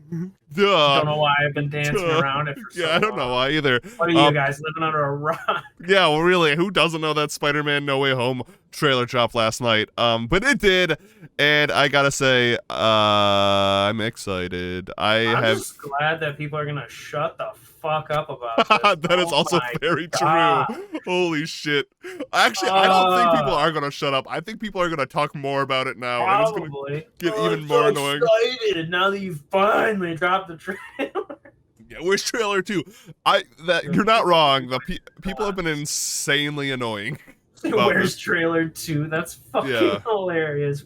Duh. Don't know why I've been dancing Duh. around it for so Yeah, I don't know long. why either. What are you guys living under a rock? Yeah, well, really, who doesn't know that Spider-Man No Way Home trailer dropped last night? But it did, and I gotta say, I'm excited. I'm just glad that people are gonna shut the fuck up about this. That is Oh also my very God. true. Holy shit. Actually, I don't think people are gonna shut up. I think people are gonna talk more about it now, and it's gonna Probably. get I'm even more so annoying. excited now that you finally dropped the trailer. Yeah, where's trailer 2? You're not wrong. The people have been insanely annoying. Where's trailer 2? That's fucking hilarious.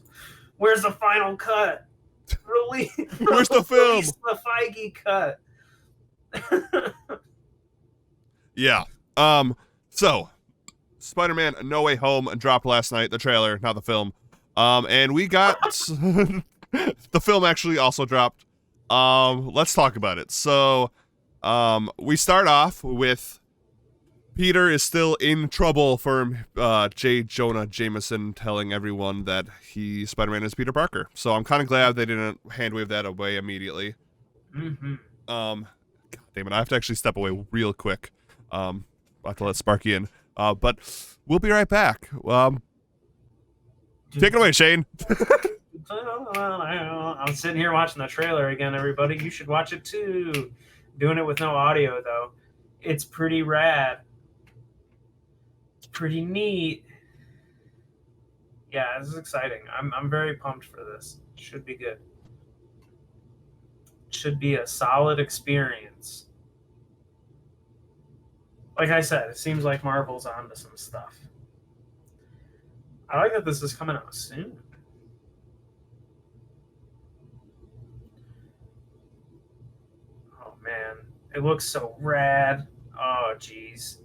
Where's the final cut? Where's the film? Release the Feige cut. Yeah. So Spider-Man No Way Home dropped last night, the trailer, not the film. And we got the film actually also dropped. Let's talk about it. So, we start off with Peter is still in trouble for J. Jonah Jameson telling everyone that Spider-Man is Peter Parker. So I'm kind of glad they didn't handwave that away immediately. Mm-hmm. God damn it, I have to actually step away real quick. About to let Sparky in. But we'll be right back. Take it away, Shane. I'm sitting here watching the trailer again, everybody. You should watch it too. Doing it with no audio, though. It's pretty rad. It's pretty neat. Yeah, this is exciting. I'm very pumped for this. Should be good. Should be a solid experience. Like I said, it seems like Marvel's onto some stuff. I like that this is coming out soon. Oh man, it looks so rad. Oh jeez.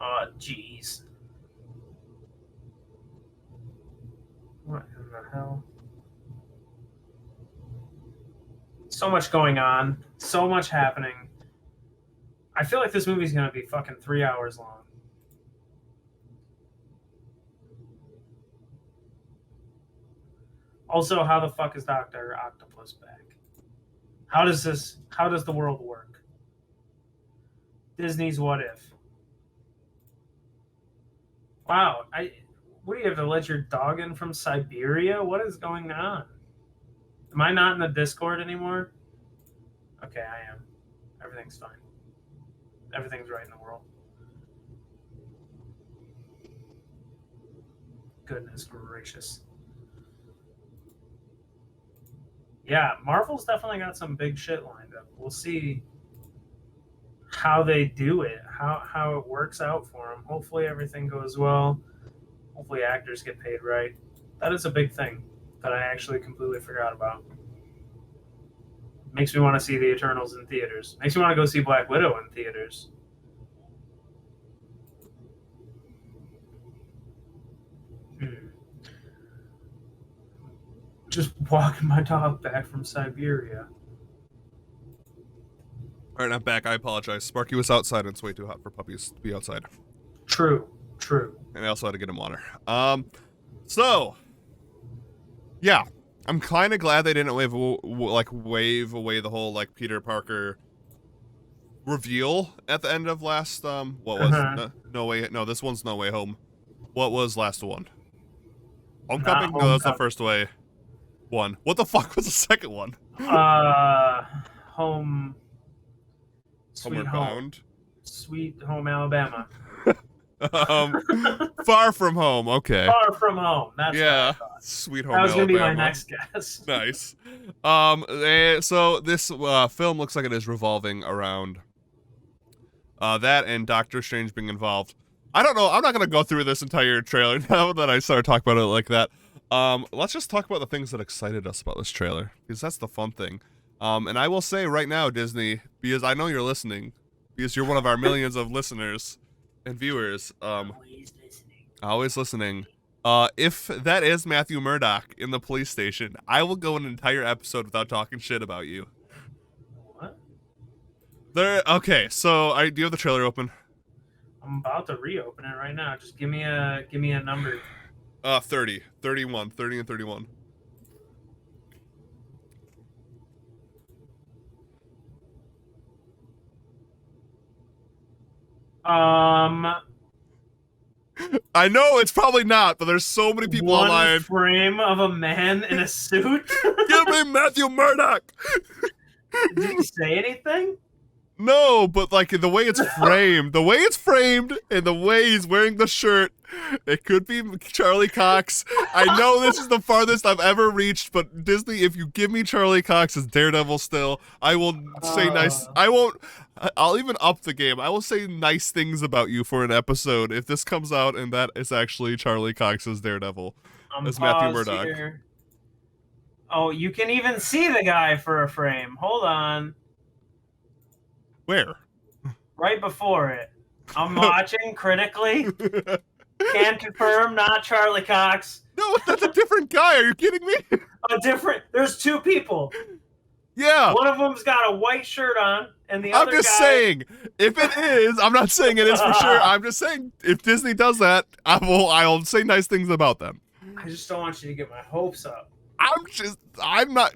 Oh jeez. What in the hell? So much going on. So much happening. I feel like this movie's gonna be fucking 3 hours long. Also, how the fuck is Dr. Octopus back? How does the world work? Disney's What If. Wow, what do you have to let your dog in from Siberia? What is going on? Am I not in the Discord anymore? Okay, I am. Everything's fine. Everything's right in the world. Goodness gracious. Yeah, Marvel's definitely got some big shit lined up. We'll see how they do it, how it works out for them. Hopefully everything goes well. Hopefully actors get paid right. That is a big thing that I actually completely forgot about. Makes me want to see the Eternals in theaters. Makes me want to go see Black Widow in theaters. Just walking my dog back from Siberia. All right, I'm back. I apologize. Sparky was outside, and it's way too hot for puppies to be outside. True. And I also had to get him water. So, yeah, I'm kind of glad they didn't wave away the whole like Peter Parker reveal at the end of last what was no this one's No Way Home. What was last one? Homecoming? No, that's the first way one. What the fuck was the second one? Home. Sweet Home. Sweet Home Alabama. Far From Home. Okay. Far From Home. That's yeah. Sweet Home. That was Alabama. Gonna be my next guess. Nice. So this film looks like it is revolving around that and Doctor Strange being involved. I don't know. I'm not gonna go through this entire trailer now that I started talking about it like that. Let's just talk about the things that excited us about this trailer, because that's the fun thing. And I will say right now, Disney, because I know you're listening, because you're one of our millions of listeners and viewers. Always listening. If that is Matthew Murdock in the police station, I will go an entire episode without talking shit about you. What? Okay, so do you have the trailer open? I'm about to reopen it right now. Just give me a number. 30 and 31. Um, I know it's probably not, but there's so many people one online. frame of a man in a suit. Give me Matthew Murdock. Did he say anything? No, but like the way it's framed, and the way he's wearing the shirt, it could be Charlie Cox. I know this is the farthest I've ever reached, but Disney, if you give me Charlie Cox as Daredevil still, I will say nice. I'll even up the game. I will say nice things about you for an episode if this comes out and that is actually Charlie Cox as Daredevil, as Matthew Murdock. Here. Oh, you can even see the guy for a frame. Hold on. Where? Right before it. I'm watching critically. Can confirm, not Charlie Cox. No, that's a different guy. Are you kidding me? There's two people. Yeah. One of them's got a white shirt on, and the other guy... I'm just saying, if it is, I'm not saying it is for sure. I'm just saying, if Disney does that, I'll say nice things about them. I just don't want you to get my hopes up.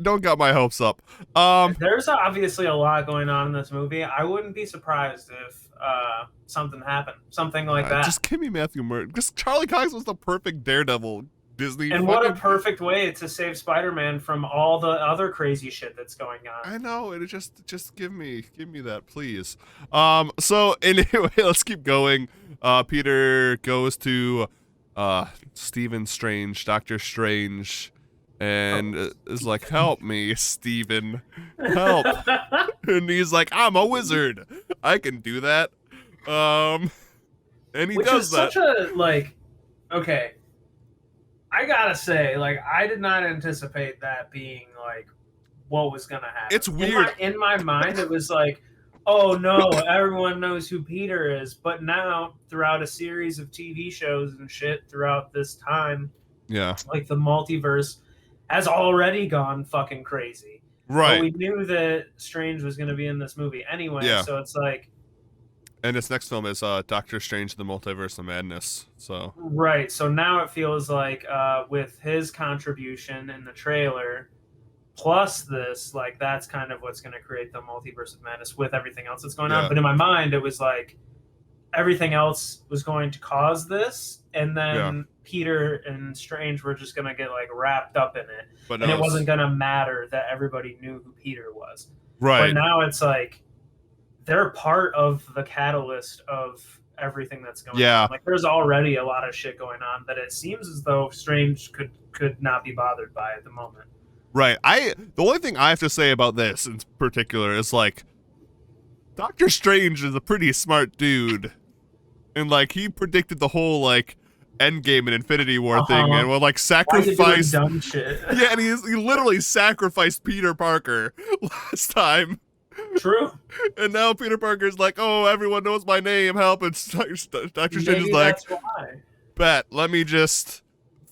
Don't got my hopes up. There's obviously a lot going on in this movie. I wouldn't be surprised if something happened. Something like that. Just give me Matthew Murdock. Just Charlie Cox was the perfect Daredevil. Disney. And what a perfect way to save Spider-Man from all the other crazy shit that's going on. I know. It just give me that, please. So anyway, let's keep going. Peter goes to Stephen Strange, Doctor Strange, and is like, "Help me, Stephen, help!" And he's like, "I'm a wizard. I can do that." And he does that. Which is such a okay. I gotta say, I did not anticipate that being what was gonna happen. It's weird. In my mind, it was like, oh no, everyone knows who Peter is. But now, throughout a series of TV shows and shit throughout this time, yeah, the multiverse has already gone fucking crazy. Right. But we knew that Strange was gonna be in this movie anyway, so it's like. And this next film is Doctor Strange: The Multiverse of Madness. So right, so now it feels like with his contribution in the trailer, plus this, that's kind of what's going to create the Multiverse of Madness with everything else that's going on. But in my mind, it was like everything else was going to cause this, and then Peter and Strange were just going to get wrapped up in it, and it wasn't going to matter that everybody knew who Peter was. Right. But now it's like they're part of the catalyst of everything that's going on. There's already a lot of shit going on that it seems as though Strange could not be bothered by at the moment. Right. The only thing I have to say about this in particular is Doctor Strange is a pretty smart dude. And he predicted the whole Endgame and Infinity War thing, and will sacrifice dumb shit. Yeah, and he literally sacrificed Peter Parker last time. True. And now Peter Parker's like, "Oh, everyone knows my name. Help!" And Doctor Strange is like, that's why. "Bet, let me just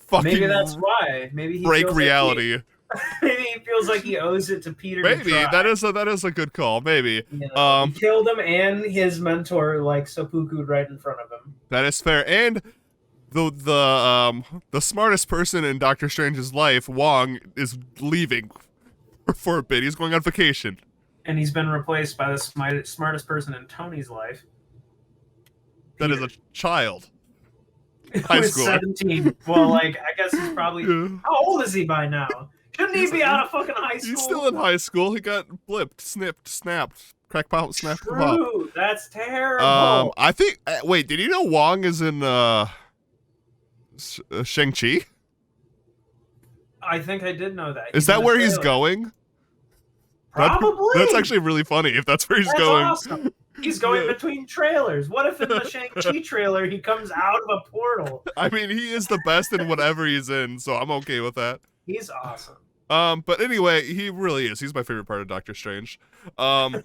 fucking maybe that's why. Maybe he break reality." Maybe he feels like he owes it to Peter. Maybe that is a good call. Maybe he killed him and his mentor seppuku'd right in front of him. That is fair. And the smartest person in Doctor Strange's life, Wong, is leaving for a bit. He's going on vacation. And he's been replaced by the smartest person in Tony's life. That is a child. High school. 17. Well, I guess he's probably... How old is he by now? Shouldn't he be out of fucking high school? He's still in high school. He got blipped, snipped, snapped, crack pop, snap, pop. True. That's terrible. I think... wait, did you know Wong is in Shang-Chi? I think I did know that. Is that where he's going? Probably. That's actually really funny if that's where he's going. Awesome. He's going between trailers. What if in the Shang-Chi trailer he comes out of a portal? I mean, he is the best in whatever he's in, so I'm okay with that. He's awesome. But anyway, he really is. He's my favorite part of Doctor Strange. Also,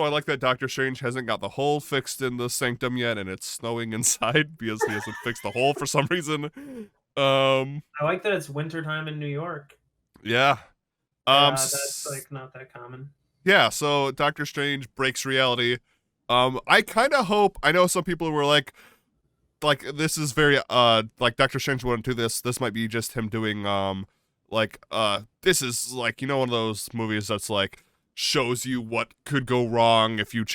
I like that Doctor Strange hasn't got the hole fixed in the sanctum yet, and it's snowing inside because he hasn't fixed the hole for some reason. I like that it's wintertime in New York. Yeah. That's not that common. Yeah, so Doctor Strange breaks reality. I kind of hope, I know some people were like this is very Doctor Strange wouldn't do this. This might be just him doing this is one of those movies that's shows you what could go wrong if you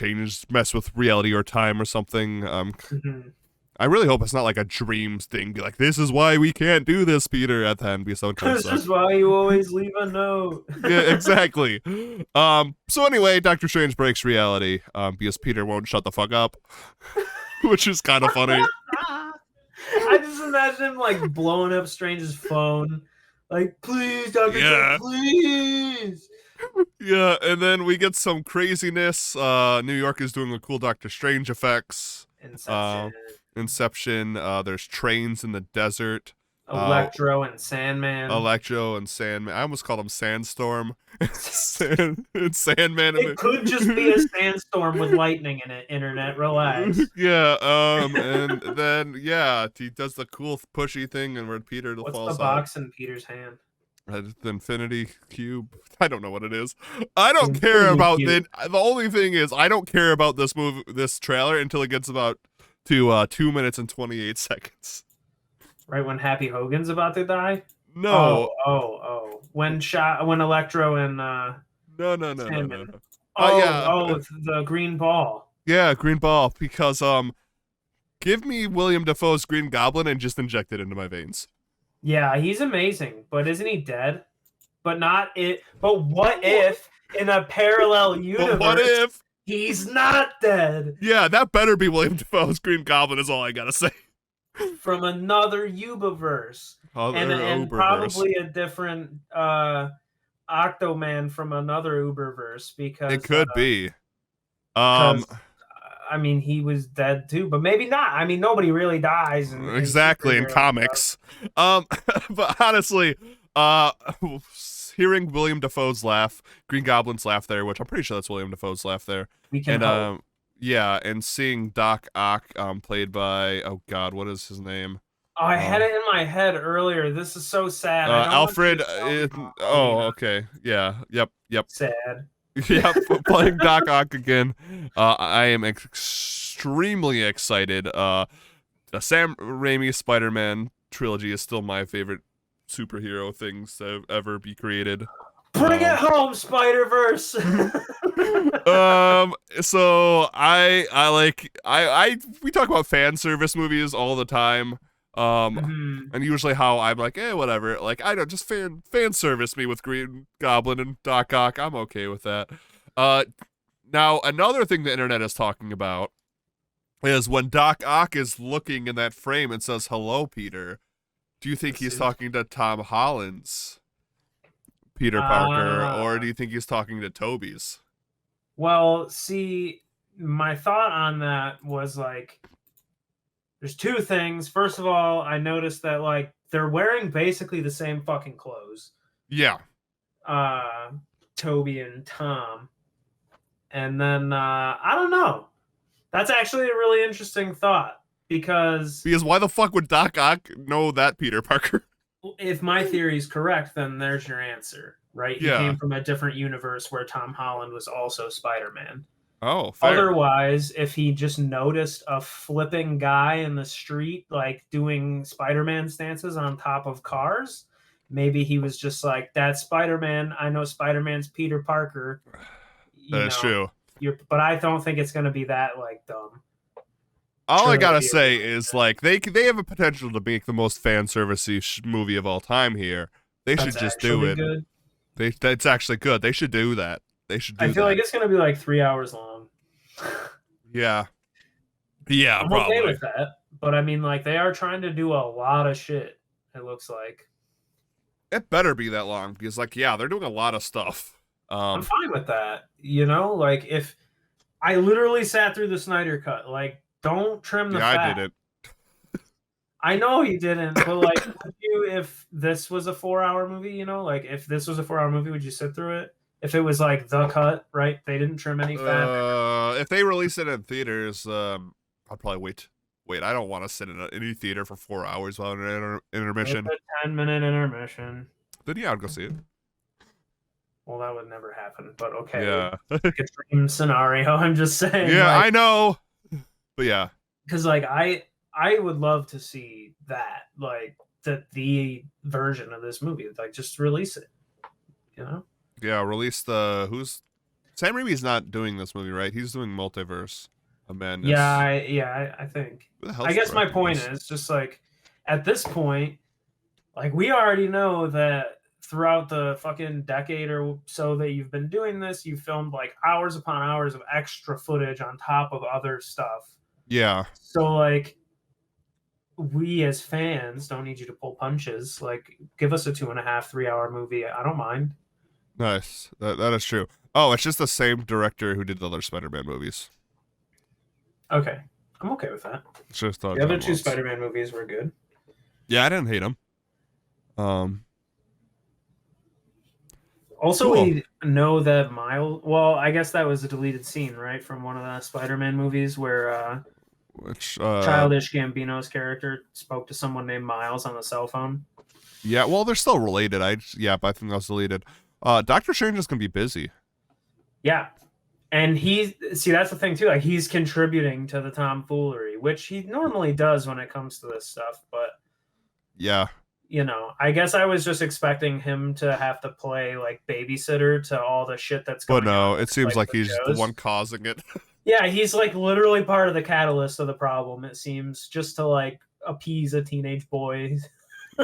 mess with reality or time or something. Mhm. I really hope it's not like a dreams thing. Be like, this is why we can't do this, Peter, at the end. Because that would kind of This suck. is why you always leave a note. Yeah, exactly. So anyway, Doctor Strange breaks reality because Peter won't shut the fuck up, which is kind of funny. I just imagine him like blowing up Strange's phone, like, please, Doctor Strange, Yeah. please. Yeah, and then we get some craziness. New York is doing the cool Doctor Strange effects. Inception, Inception. There's trains in the desert. Electro, and Sandman. Electro and Sandman. I almost called him Sandstorm. Sandman. It could just be a sandstorm with lightning in it. Internet, relax. Yeah. And then he does the cool pushy thing, and where Peter falls out. What's the box in Peter's hand? The Infinity Cube. I don't know what it is. I don't care about it. The only thing is, I don't care about this trailer until it gets about to 2 minutes and 28 seconds. Right when Happy Hogan's about to die? No. Oh. When Electro and No. Sandman. Yeah. The green ball. Yeah, green ball. Because give me William Dafoe's Green Goblin and just inject it into my veins. Yeah, he's amazing, but isn't he dead? But not it. But what if in a parallel universe? But what if he's not dead? Yeah, that better be William Dafoe's Green Goblin. Is all I gotta say. From another Uberverse, and probably a different Octoman from another Uberverse, because it could be. I mean, he was dead too, but maybe not. I mean, nobody really dies in comics. But honestly, hearing William Dafoe's laugh, Green Goblin's laugh there, which I'm pretty sure that's William Dafoe's laugh there. We can hope. Yeah, and seeing Doc Ock, played by, oh god, what is his name? Oh, I had it in my head earlier. This is so sad. Alfred. Okay. Yeah. Yep. Sad. Yep. Playing Doc Ock again. I am extremely excited. The Sam Raimi Spider-Man trilogy is still my favorite superhero things to ever be created. Bring it home, Spider-Verse. So we talk about fan service movies all the time. And usually how I'm like, whatever. Like, I don't just fan service me with Green Goblin and Doc Ock. I'm okay with that. Now another thing the internet is talking about is when Doc Ock is looking in that frame and says, "Hello, Peter." Do you think he's talking to Tom Holland's Peter Parker, or do you think he's talking to Tobey's? Well, see, my thought on that was like, there's two things. First of all, I noticed that like they're wearing basically the same fucking clothes. Yeah. Tobey and Tom. And then I don't know. That's actually a really interesting thought, because why the fuck would Doc Ock know that Peter Parker? If my theory is correct, then there's your answer, right? He came from a different universe where Tom Holland was also Spider-Man. Oh, fair. Otherwise, if he just noticed a flipping guy in the street, like doing Spider-Man stances on top of cars, maybe he was just like, that's Spider-Man. I know Spider-Man's Peter Parker. That's true. But I don't think it's going to be that like dumb. All I gotta say is, like, they have a potential to make the most fan servicey movie of all time here. They should just do it. Good. That's actually good. They should do that. They should do that. I feel like it's gonna be like 3 hours long. Yeah, I'm probably. okay with that. But I mean, like, they are trying to do a lot of shit, it looks like. It better be that long, because, like, they're doing a lot of stuff. I'm fine with that. Like, if I literally sat through the Snyder Cut, like, don't trim the fat. I didn't. I know you didn't, but like, would you, if this was a 4-hour movie, like, if this was a 4-hour movie, would you sit through it? If it was like the cut, right? They didn't trim any fat. If they release it in theaters, I'd probably wait. I don't want to sit in any theater for 4 hours without an intermission. It's a 10-minute intermission. Then I'd go see it. Well, that would never happen, but okay. Yeah. Like a dream scenario, I'm just saying. Yeah, I know. But yeah. Because, like, I would love to see that, like, the version of this movie. Like, just release it, Yeah, release the... Sam Raimi's not doing this movie, right? He's doing Multiverse of Yeah, Madness. I think. Who the I hell's guess my directing point this? is just like at this point, like we already know that throughout the fucking decade or so that you've been doing this, you filmed like hours upon hours of extra footage on top of other stuff. Yeah, So like we as fans don't need you to pull punches. Like give us a 2.5, 3 hour movie. I don't mind. nice. That is true. Oh, it's just the same director who did the other Spider-Man movies. Okay. I'm okay with that. It's just The other John two Watts. Spider-Man movies were good. Yeah, I didn't hate him. Also, Cool. we know that Miles. Well, I guess that was a deleted scene, right, from one of the Spider-Man movies where Which Childish Gambino's character spoke to someone named Miles on the cell phone. yeah, well, they're still related. But I think that was deleted. Doctor Strange is gonna be busy. Yeah, and that's the thing too. Like he's contributing to the tomfoolery, which he normally does when it comes to this stuff. But Yeah, I guess I was just expecting him to have to play like babysitter to all the shit that's but going no, on. it seems Like like the he's the shows. one causing it. Yeah, he's like literally part of the catalyst of the problem, it seems, just to like appease a teenage boy.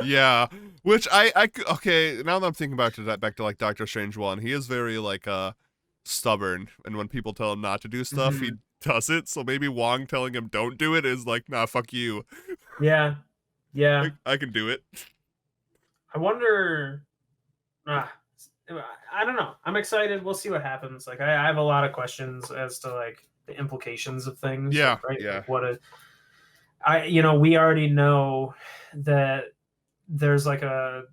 Yeah, which okay. Now that I'm thinking back to like Doctor Strange 1, he is very like stubborn, and when people tell him not to do stuff, he Mhm. does it. So maybe Wong telling him don't do it is like, nah, fuck you. Yeah, yeah. I can do it. I wonder. Ah, I don't know. I'm excited. We'll see what happens. Like, I have a lot of questions as to like the implications of things. Yeah, Like, right? yeah, Like, we already know that there's like that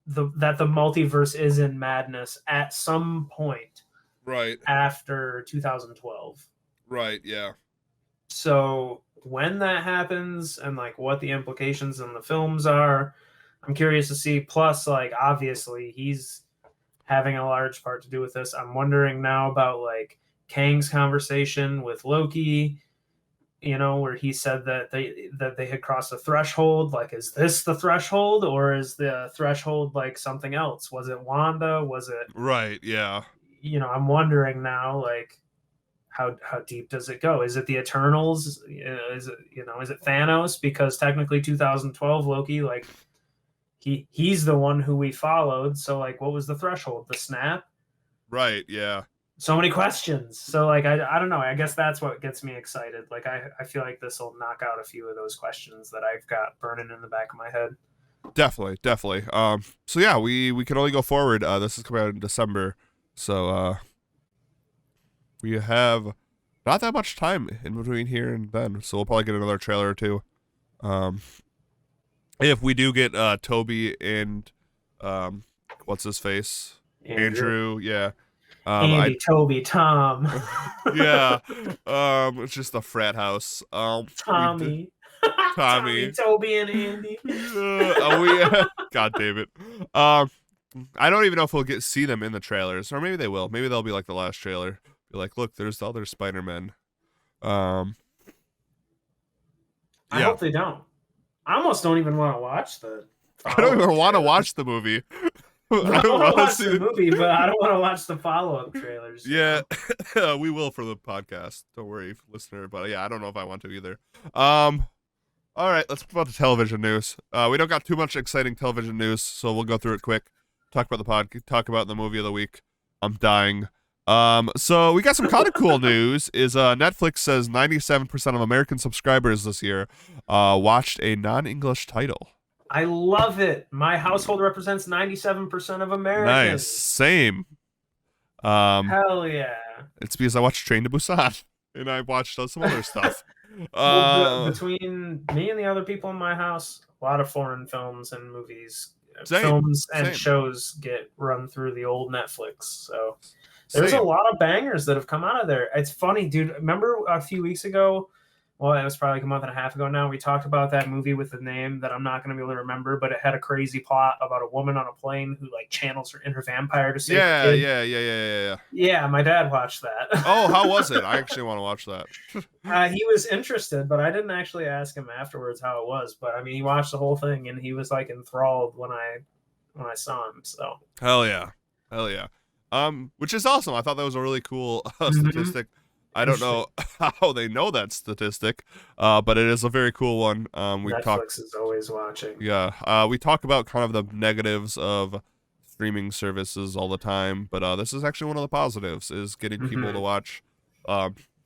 the multiverse is in madness at some point right, after 2012. right, yeah, So when that happens and like what the implications in the films are, I'm curious to see. Plus, like obviously he's having a large part to do with this. I'm wondering now about like Kang's conversation with Loki, where he said that they had crossed the threshold. Like, is this the threshold or is the threshold like something else? Was it Wanda? Was it, right, yeah, I'm wondering now, like, how deep does it go? Is it the Eternals? Is it Thanos? Because technically 2012 Loki, like he's the one who we followed. So like, what was the threshold? The snap? right, yeah. So many questions. So like, I don't know. I guess that's what gets me excited. Like I feel like this will knock out a few of those questions that I've got burning in the back of my head. Definitely, definitely. So yeah, we can only go forward. This is coming out in December, so we have not that much time in between here and then. So we'll probably get another trailer or two. Um, if we do get Toby and what's his face, Andrew, yeah. I Andy, Toby, Tom, yeah. It's just a frat house. We did Tommy, Tommy, Tommy. Toby, and Andy. God damn it. Um, I don't even know if we'll see them in the trailers, or maybe they will. Maybe they'll be like the last trailer. Be like, look, there's the other Spider-Man. I Yeah. hope they don't. I almost don't even want to watch the. I don't even want to trailers. watch the movie. I don't want to watch see the movie, but I don't want to watch the follow-up trailers. Yeah, we will for the podcast. Don't worry, listener. But yeah, I don't know if I want to either. All right, let's move on to television news. We don't got too much exciting television news, so we'll go through it quick. Talk about the movie of the week. I'm dying. So we got some kind of cool news. Is Netflix says 97% of American subscribers this year watched a non-English title. I love it. My household represents 97% of Americans. Nice, same. Hell yeah. It's because I watched Train to Busan and I watched some other stuff. Between me and the other people in my house, a lot of foreign films and movies, same. shows get run through the old Netflix. So there's a Same. lot of bangers that have come out of there. It's funny, dude. Remember a few weeks ago? Well, it was probably like a month and a half ago now. We talked about that movie with the name that I'm not going to be able to remember, but it had a crazy plot about a woman on a plane who like channels her inner vampire to save her kid. Yeah. Yeah, my dad watched that. Oh, how was it? I actually want to watch that. He was interested, but I didn't actually ask him afterwards how it was. But I mean, he watched the whole thing and he was like enthralled when I saw him. So Hell yeah. Which is awesome. I thought that was a really cool Mm-hmm. statistic. I don't know how they know that statistic, but it is a very cool one. We talked, Netflix is always watching. yeah, we talk about kind of the negatives of streaming services all the time, but this is actually one of the positives: is getting people to Mm-hmm. watch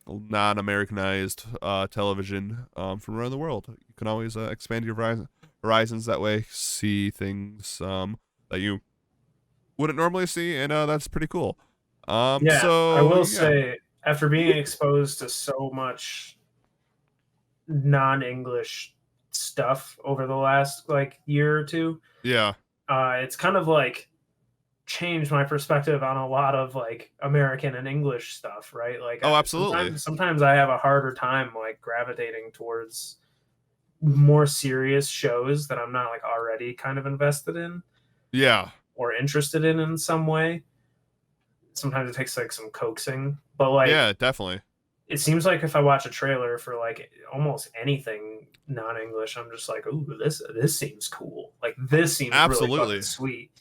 non-Americanized television from around the world. You can always expand your horizons that way, see things that you wouldn't normally see, and that's pretty cool. Yeah, I So will yeah, say, after being exposed to so much non-English stuff over the last like year or two, yeah. it's kind of like changed my perspective on a lot of like American and English stuff, right? Like Oh, absolutely. sometimes I have a harder time like gravitating towards more serious shows that I'm not like already kind of invested in Yeah, or interested in some way. Sometimes it takes like some coaxing, but like yeah, definitely, it seems like if I watch a trailer for like almost anything non-English, I'm just like, ooh, this seems cool. Like this seems really fucking absolutely, sweet.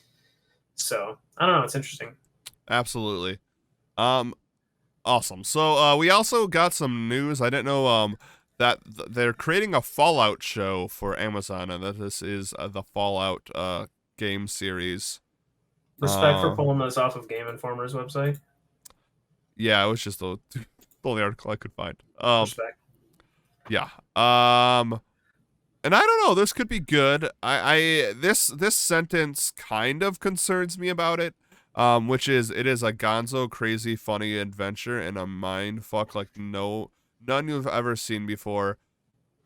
So I don't know, it's interesting. absolutely. Um, Awesome. So we also got some news. I didn't know that they're creating a Fallout show for Amazon, and that this is the Fallout game series. Respect for Uh, pulling this off of Game Informer's website. yeah, it was just the only article I could find. Respect. Yeah. And I don't know. This could be good. This sentence kind of concerns me about it. Which is it is a gonzo crazy funny adventure and a mind fuck like none you've ever seen before.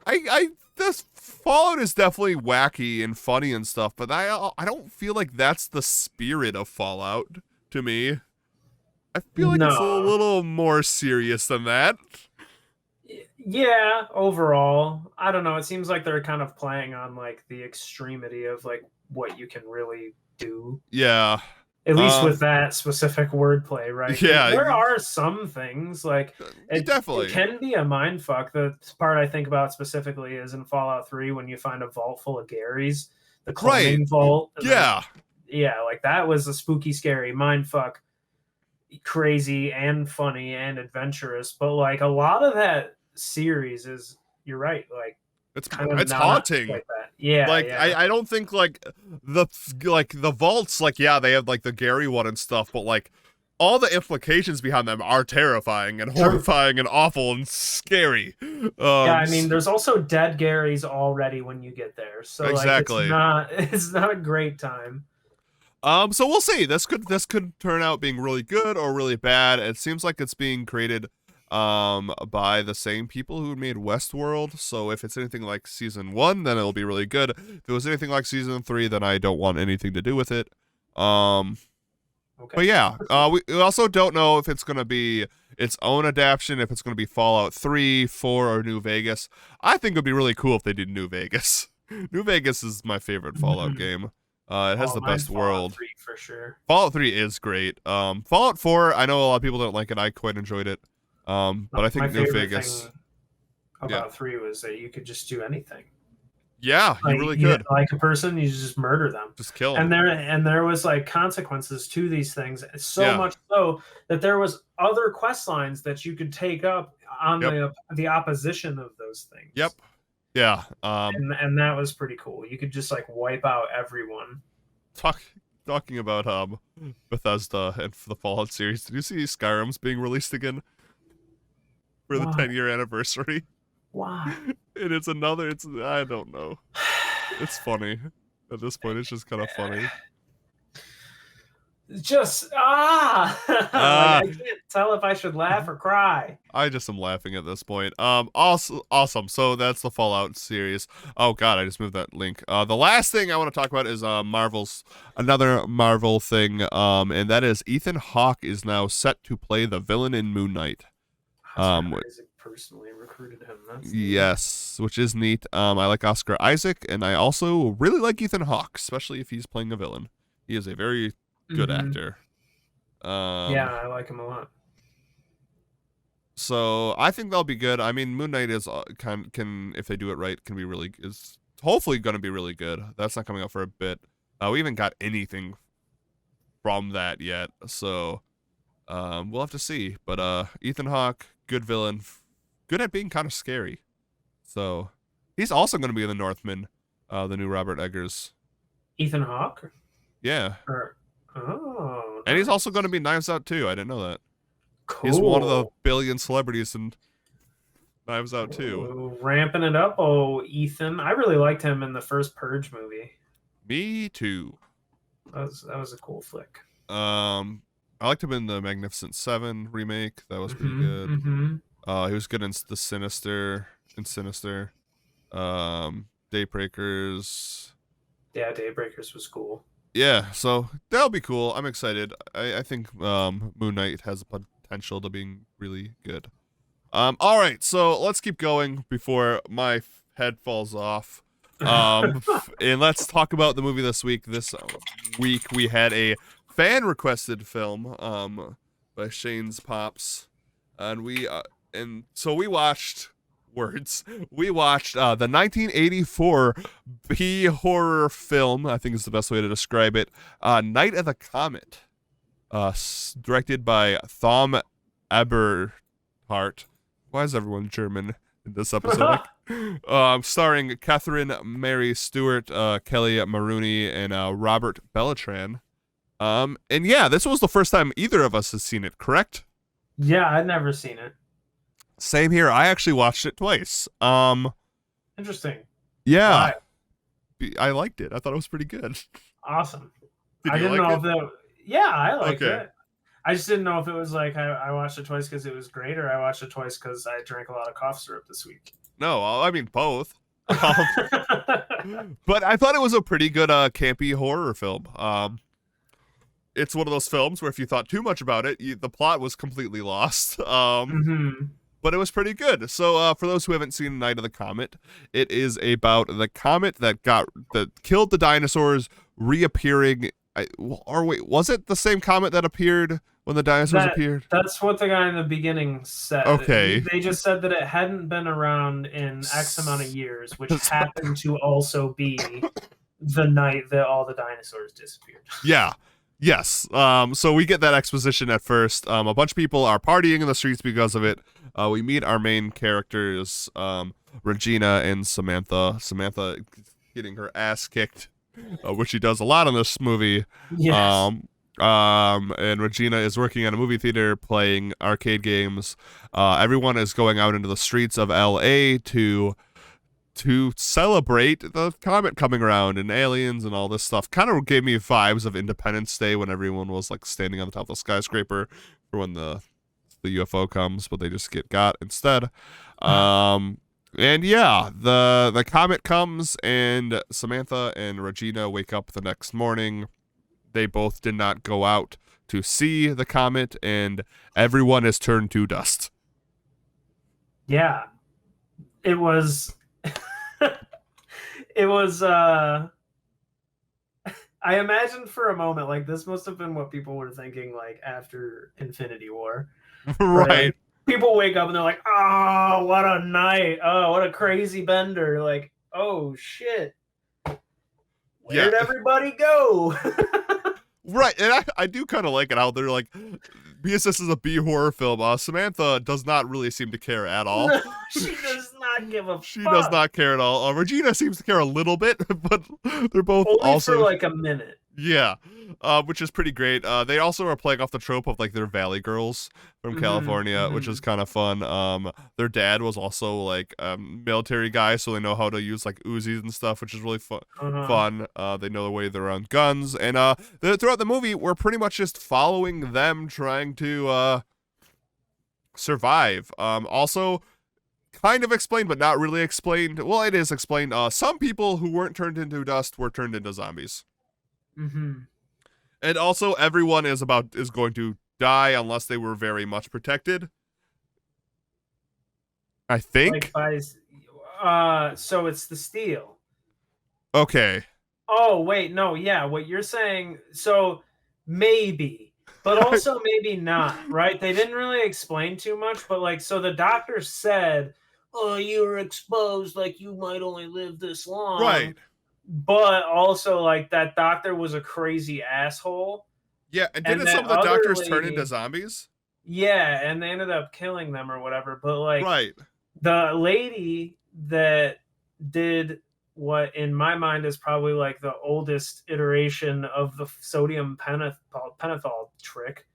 I this Fallout is definitely wacky and funny and stuff, but I don't feel like that's the spirit of Fallout to me. I feel like it's a No. little more serious than that. Yeah, overall, I don't know. It seems like they're kind of playing on like the extremity of like what you can really do. Yeah. At least Uh with that specific wordplay, right? Because yeah, there are some things like it definitely. can be a mind fuck. The part I think about specifically is in Fallout 3 when you find a vault full of Garys, the Right. cloning vault, and then Yeah. yeah, like that was a spooky, scary mind fuck, crazy and funny and adventurous. But like a lot of that series is, you're right, like kind of It's not haunting. like that. Yeah, Like yeah. I don't think the vaults like yeah they have like the Gary one and stuff, but like all the implications behind them are terrifying and True. horrifying and awful and scary. Yeah, Um, I mean, s- there's also dead Garys already when you get there, so like exactly. it's not a great time. So we'll see. This could turn out being really good or really bad. It seems like it's being created by the same people who made Westworld. So if it's anything like season 1, then it'll be really good. If it was anything like season 3, then I don't want anything to do with it. Um Okay. but yeah, we also don't know if it's going to be its own adaptation, if it's going to be Fallout 3, 4 or New Vegas. I think it would be really cool if they did New Vegas. New Vegas is my favorite Fallout Mhm. game. It has Oh, the mine's best Fallout world. 3 for sure. Fallout 3 is great. Fallout 4, I know a lot of people don't like it. I quite enjoyed it. But I My think New favorite Vegas, thing yeah. about 3 was that you could just do anything. Yeah, you Like really you could. like a person, you just murder them. Just kill them. And there was like consequences to these things, so Yeah. much so that there was other quest lines that you could take up on Yep. the opposition of those things. Yep. Yeah. And that was pretty cool. You could just like wipe out everyone. Talk, talking about Bethesda and the Fallout series. Did you see Skyrim's being released again for the Why? 10-year anniversary? Why? And it's another. It's I don't know. It's funny. At this point, it's just kind of funny. Just like I Ah, can't tell if I should laugh or cry. I just am laughing at this point. Also, awesome. So that's the Fallout series. Oh God, I just moved that link. The last thing I want to talk about is Marvel's another Marvel thing. And that is Ethan Hawke is now set to play the villain in Moon Knight. Oscar Um, Isaac personally recruited him. That's neat. yes, which is neat. I like Oscar Isaac, and I also really like Ethan Hawke, especially if he's playing a villain. He is a very good Mhm. actor. Yeah, I like him a lot. So I think that'll be good. I mean, Moon Knight is can if they do it right can be really is hopefully going to be really good. That's not coming out for a bit. We even got anything from that yet. So we'll have to see. But Ethan Hawke, good villain, good at being kind of scary. So he's also going to be in The Northman, the new Robert Eggers. Ethan Hawke? Yeah. Oh, And he's also going to nice. be Knives Out too. I didn't know that. He's one of the Cool. billion celebrities in Knives Out too. Ooh, ramping it up, oh Ethan. I really liked him in the first Purge movie. Me too. That was a cool flick. I liked him in the Magnificent Seven remake. That was pretty Mm-hmm. good. Mm-hmm. He was good in the Sinister. Daybreakers. Yeah, Daybreakers was cool. Yeah, so that'll be cool. I'm excited. I think Moon Knight has a potential to being really good. All right, so let's keep going before my head falls off. And let's talk about the movie this week. This week we had a fan requested film by Shayne's Pops, and we watched we watched the 1984 B horror film, I think is the best way to describe it, Night of the Comet, directed by Thom Eberhardt. Why is everyone German in this episode? Starring Catherine Mary Stewart, Kelly Maroney, and Robert Beltran. And yeah, this was the first time either of us has seen it, correct? Yeah, I'd never seen it. Same here. I actually watched it twice. Interesting. Yeah. Why? I liked it. I thought it was pretty good. Awesome. Did I you didn't like know it? if that. Yeah, I liked Okay. it. I just didn't know if it was like I watched it twice because it was great, or I watched it twice because I drank a lot of cough syrup this week. No, I mean both. But I thought it was a pretty good campy horror film. It's one of those films where if you thought too much about it, the plot was completely lost. Mm-hmm. But it was pretty good. So for those who haven't seen Night of the Comet, it is about the comet that killed the dinosaurs reappearing. Or wait, was it the same comet that appeared when the dinosaurs appeared? That's what the guy in the beginning said. Okay. They just said that it hadn't been around in X amount of years, which happened to also be the night that all the dinosaurs disappeared. Yeah. Yes. So we get that exposition at first. A bunch of people are partying in the streets because of it. We meet our main characters, Regina and Samantha. Samantha getting her ass kicked, which she does a lot in this movie. Yes. And Regina is working at a movie theater playing arcade games. Everyone is going out into the streets of LA to celebrate the comet coming around and aliens and all this stuff. Kind of gave me vibes of Independence Day when everyone was like standing on the top of the skyscraper for when the UFO comes, but they just get got instead. And yeah, the comet comes and Samantha and Regina wake up the next morning. They both did not go out to see the comet, and everyone is turned to dust. Yeah. It was it was I imagined for a moment like this must have been what people were thinking like after Infinity War. Right. Like, people wake up and they're like, "Oh, what a night. Oh, what a crazy bender." Like, "Oh shit. Where'd everybody go?" Right, and I do kind of like it how they're like, because this is a B horror film, Samantha does not really seem to care at all. No, she does not give a She fuck. does not care at all. Regina seems to care a little bit, but they're both Only also for like a minute. Yeah, which is pretty great. They also are playing off the trope of like their Valley Girls from California, which is kind of fun. Their dad was also like a military guy, so they know how to use like Uzis and stuff, which is really fun. They know the way they're on guns, and throughout the movie, we're pretty much just following them trying to survive. Also, kind of explained, but not really explained. Well, it is explained. Some people who weren't turned into dust were turned into zombies. And also, everyone is going to die unless they were very much protected. I think. So it's the steel. Okay. Oh wait, no, yeah. What you're saying? So maybe, but also maybe not. Right? They didn't really explain too much, but like, so the doctor said, "Oh, you were exposed. Like you might only live this long." Right. But also, like, that doctor was a crazy asshole. Yeah, and And didn't that some of the other doctors turn into lady, zombies? yeah, and they ended up killing them or whatever. But like Right. the lady that did what in my mind is probably like the oldest iteration of the sodium pentothal trick.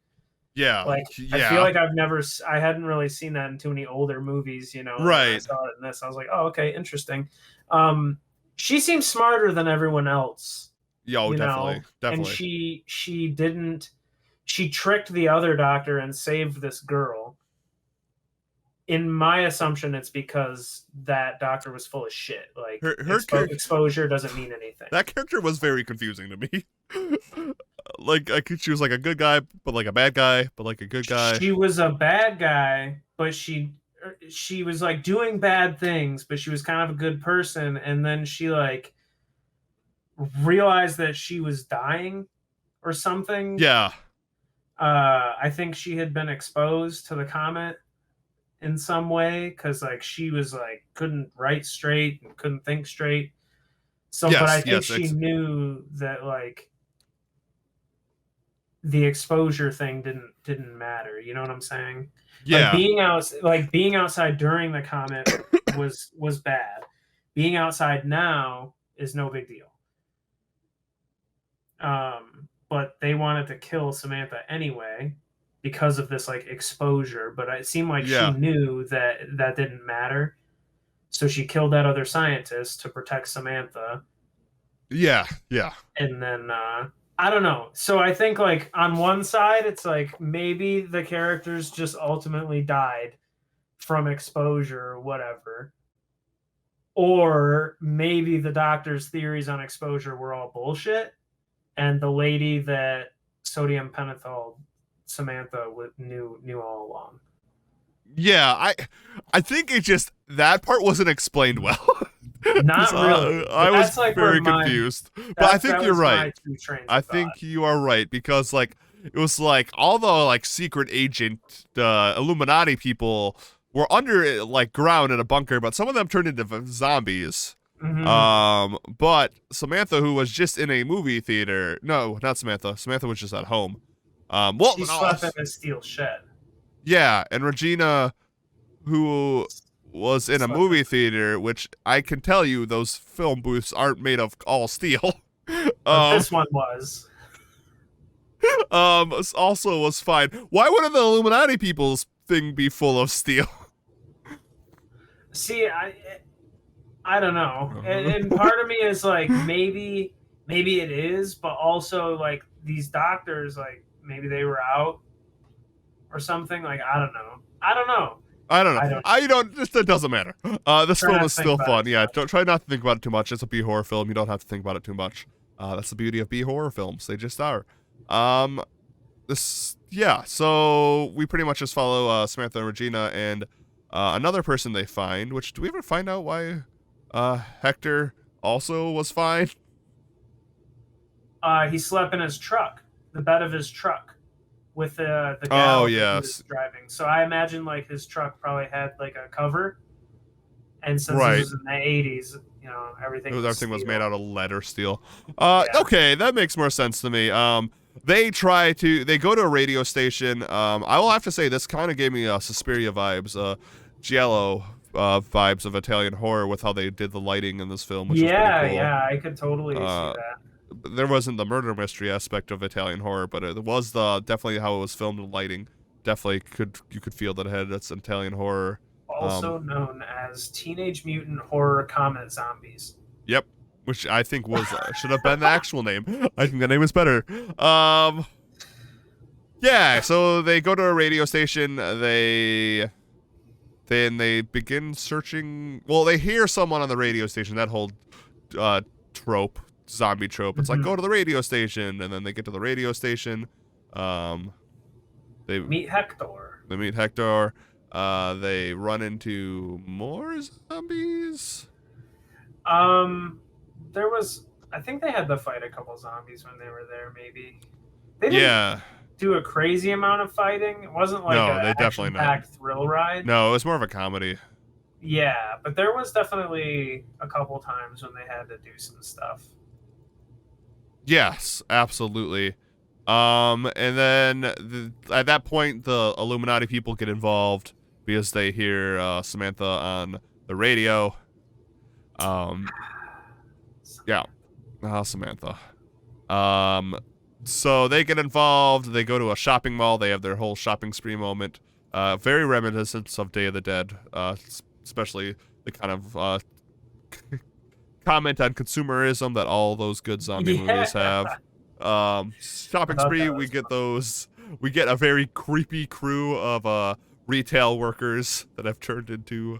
Yeah. Like I feel Yeah. like I hadn't really seen that in too many older movies, you know. And then I Right. saw it in this, I was like, oh, okay, interesting. Um, she seems smarter than everyone else, Yo, you definitely. know, and Definitely. she didn't she tricked the other doctor and saved this girl. In my assumption, it's because that doctor was full of shit. Like Her character, exposure doesn't mean anything. that character was very confusing to me. Like she was like a good guy, but like a bad guy, but like a good guy. She was a bad guy, but she was like doing bad things, but she was kind of a good person. And then she like realized that she was dying or something. Yeah. I think she had been exposed to the comet in some way because like she was like couldn't write straight and couldn't think straight. So, but I Yes. think Yes. she knew that like the exposure thing didn't matter. You know what I'm saying? Yeah. Like being outside during the comet was bad. Being outside now is no big deal. But they wanted to kill Samantha anyway because of this like exposure. But it seemed like she Yeah. knew that that didn't matter, so she killed that other scientist to protect Samantha. Yeah. Yeah. And then I don't know. So I think like on one side, it's like maybe the characters just ultimately died from exposure or whatever. Or maybe the doctor's theories on exposure were all bullshit, and the lady that sodium pentothal Samantha knew all along. Yeah. I think it just that part wasn't explained well. Not really. I was That's like very where confused. But I think that you're was right. my two trains I of thought. think you are right because like it was like all the like secret agent Illuminati people were under like ground in a bunker, but some of them turned into zombies. But Samantha, who was just in a movie theater, no, not Samantha. Samantha was just at home. Well, She no, slept in a steel shed. yeah, and Regina, who was in a Slept movie theater, which I can tell you, those film booths aren't made of all steel. But this one was. Also was fine. Why wouldn't the Illuminati people's thing be full of steel? See, I don't know, and part of me is like maybe it is, but also like these doctors like maybe they were out or something. Like I don't know. I don't know. I don't. Just it doesn't matter. This film is still fun. Yeah, don't try not to think about it too much. It's a B horror film. You don't have to think about it too much. That's the beauty of B horror films. They just are. Yeah. So we pretty much just follow Samantha and Regina and another person they find. Which do we ever find out why Hector also was fine? He slept in his truck, the bed of his truck, with the gal that he was driving. So I imagine like his truck probably had like a cover, and since this was in the 80s, you know, everything was made out of lead or steel. Okay, that makes more sense to me. They go to a radio station. I will have to say this kind of gave me Suspiria vibes, Giallo vibes of Italian horror with how they did the lighting in this film, which was pretty cool. Yeah, I could totally see that. There wasn't the murder mystery aspect of Italian horror, but it was definitely how it was filmed and lighting. Definitely you could feel that it had its Italian horror. Also known as Teenage Mutant Horror Comet Zombies. Yep, which I think was should have been the actual name. I think the name is better. Yeah, so they go to a radio station. They begin searching. Well, they hear someone on the radio station. That whole zombie trope. It's like go to the radio station, and then they get to the radio station. They meet Hector. They run into more zombies. I think they had to fight a couple zombies when they were there. Maybe they didn't do a crazy amount of fighting. It wasn't like a action-packed thrill ride. No, it was more of a comedy. Yeah, but there was definitely a couple times when they had to do some stuff. Yes, absolutely. And then at that point, the Illuminati people get involved because they hear Samantha on the radio. Yeah, Samantha. So they get involved. They go to a shopping mall. They have their whole shopping spree moment. Very reminiscent of Day of the Dead, especially the kind of comment on consumerism that all those good zombie movies have. Shopping spree, we get a very creepy crew of retail workers that have turned into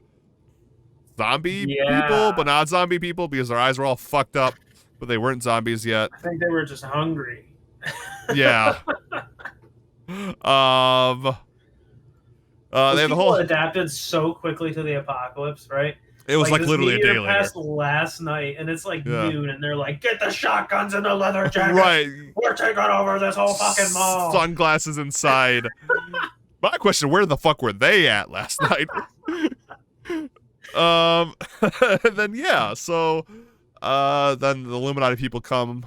zombie people, but not zombie people because their eyes were all fucked up, but they weren't zombies yet. I think they were just hungry. Yeah. They have the whole adapted so quickly to the apocalypse, right? It was like literally a day later. Passed last night, and it's like noon, and they're like, "Get the shotguns and the leather jackets! Right, we're taking over this whole fucking mall." Sunglasses inside. My question: where the fuck were they at last night? Then then the Illuminati people come.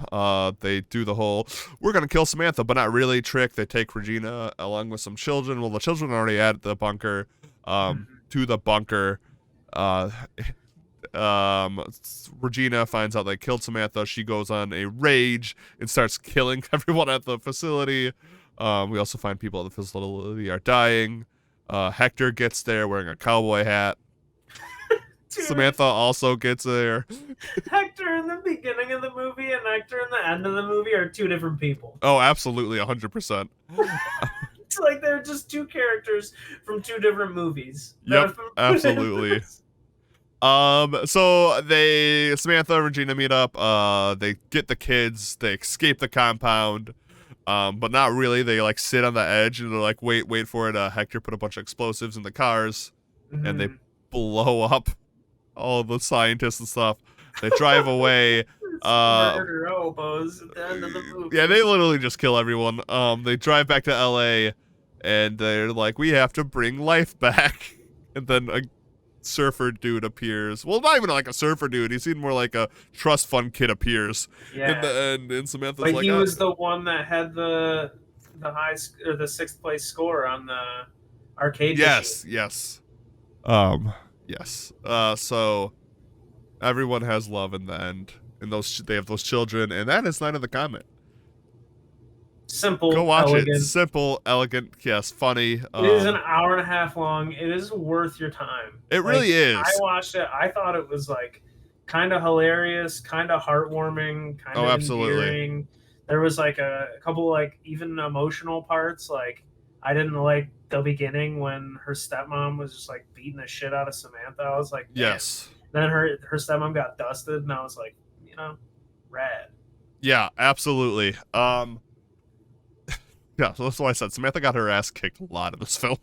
They do the whole "we're gonna kill Samantha, but not really" trick. They take Regina along with some children. Well, the children are already at the bunker. To the bunker. Regina finds out they killed Samantha. She goes on a rage and starts killing everyone at the facility. We also find people at the facility are dying. Hector gets there wearing a cowboy hat. Dude. Samantha also gets there. Hector in the beginning of the movie and Hector in the end of the movie are two different people. Oh, absolutely, 100%. It's like they're just two characters from two different movies. Yep, absolutely. So Samantha and Regina meet up. They get the kids. They escape the compound. But not really. They like sit on the edge and they're like, wait for it. Hector put a bunch of explosives in the cars, and they blow up all the scientists and stuff. They drive away. Murder hobos at the end of the movie. Yeah, they literally just kill everyone. They drive back to LA, and they're like, we have to bring life back. And then a surfer dude appears. Well, not even like a surfer dude. He seemed more like a trust fund kid appears. Yeah. In the end, and Samantha's like, he was the one that had the sixth place score on the arcade machine. Yes. Yes. So everyone has love in the end, and they have those children, and that is Night of the Comet. Simple. Go watch elegant. it. Simple, elegant, yes, funny. It is an hour and a half long. It is worth your time. It really is. I watched it. I thought it was like kind of hilarious, kind of heartwarming, kind of endearing. There was like a couple like even emotional parts. Like I didn't like the beginning when her stepmom was just like beating the shit out of Samantha. I was like, yes. Then her stepmom got dusted, and I was like, rad. Yeah, absolutely. Yeah, so that's why I said Samantha got her ass kicked a lot in this film.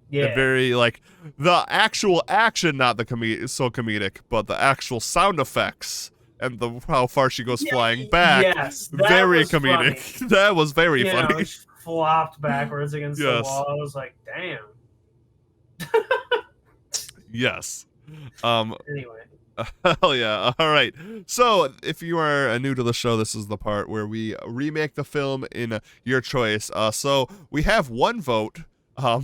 Yeah. And very like the actual action, not the comedic, but the actual sound effects and how far she goes flying back. Yes, very comedic. Funny. That was very funny. She flopped backwards against the wall. I was like, damn. Yes. Anyway. Hell yeah. All right. So if you are new to the show, this is the part where we remake the film in your choice. So we have one vote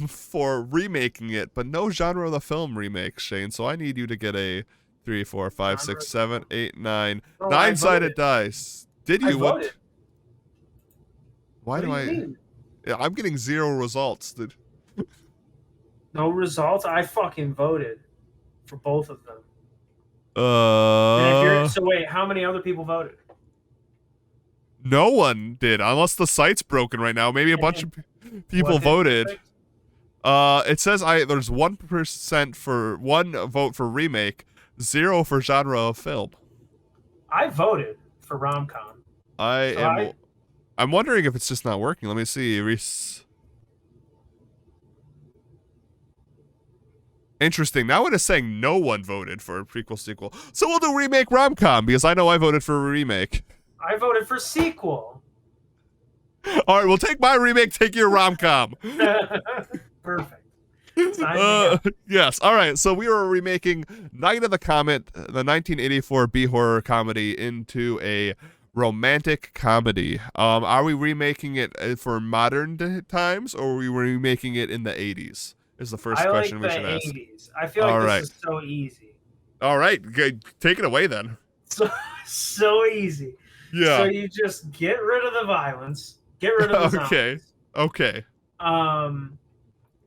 for remaking it, but no genre of the film remake, Shane. So I need you to get a 3, 4, 5, 6, 7, 8, 9. Oh, 9-sided dice. Did you? Voted. Why do I mean? Yeah, I'm getting 0 results. No results? I fucking voted for both of them. So wait, how many other people voted? No one did, unless the site's broken right now. Maybe a bunch of people voted. It says there's 1% for 1 vote for remake, 0 for genre of film. I voted for Rom-Com. I'm wondering if it's just not working. Let me see. Interesting. Now it is saying no one voted for a prequel sequel. So we'll do remake Rom-Com because I know I voted for a remake. I voted for sequel. All right, we'll take my remake, take your Rom-Com. Perfect. Yes. All right. So we are remaking Night of the Comet, the 1984 B horror comedy, into a romantic comedy. Are we remaking it for modern times, or are we remaking it in the 80s? Is the first I like question we the should ask. 80s. I feel like All this right. is so easy. All right. Good. Take it away then. So easy. So Yeah. you just get rid of the violence, get rid of the Okay. zombies. Okay. And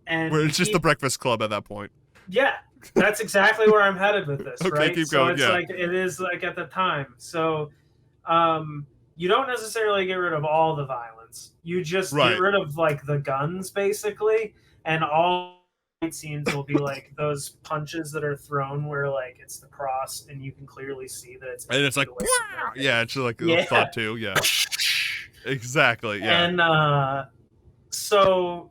Where you it's just the keep, Breakfast Club at that point. yeah, that's exactly where I'm headed with this, Okay, right? keep So going. it's Yeah. like it is like at the time. So you don't necessarily get rid of all the violence. You just Right. get rid of like the guns basically, and all fight scenes will be like those punches that are thrown where like it's the cross and you can clearly see that it's And it's like, away from their yeah, it's like yeah. thought too. Yeah. Exactly. Yeah. And so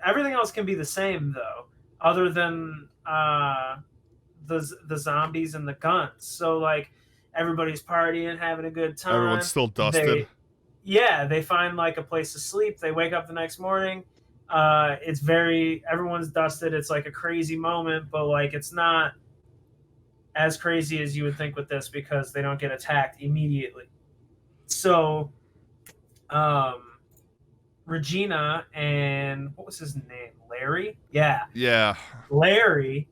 everything else can be the same though, other than the zombies and the guns. So like everybody's partying, having a good time. Everyone's still dusted. They find like a place to sleep. They wake up the next morning. Everyone's dusted. It's like a crazy moment, but like it's not as crazy as you would think with this because they don't get attacked immediately. So Regina and what was his name? Larry? Yeah. Yeah. Larry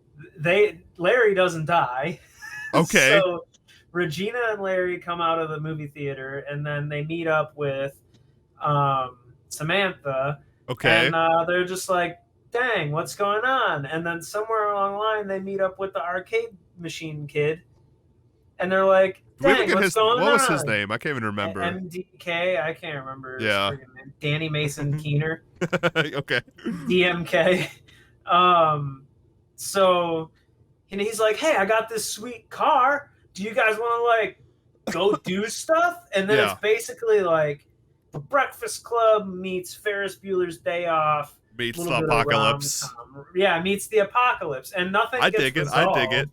doesn't die. Okay. So Regina and Larry come out of the movie theater and then they meet up with Samantha. Okay. And they're just like, dang, what's going on? And then somewhere along the line they meet up with the arcade machine kid. And they're like, dang, what's going on? What was his name? I can't even remember. MDK? I can't remember. Yeah. Danny Mason Keener. Okay. DMK. So, and he's like, hey, I got this sweet car. Do you guys want to like go do stuff? And then it's basically like the Breakfast Club meets Ferris Bueller's Day Off. Meets the apocalypse. Yeah, meets the apocalypse. And nothing gets resolved. I dig it.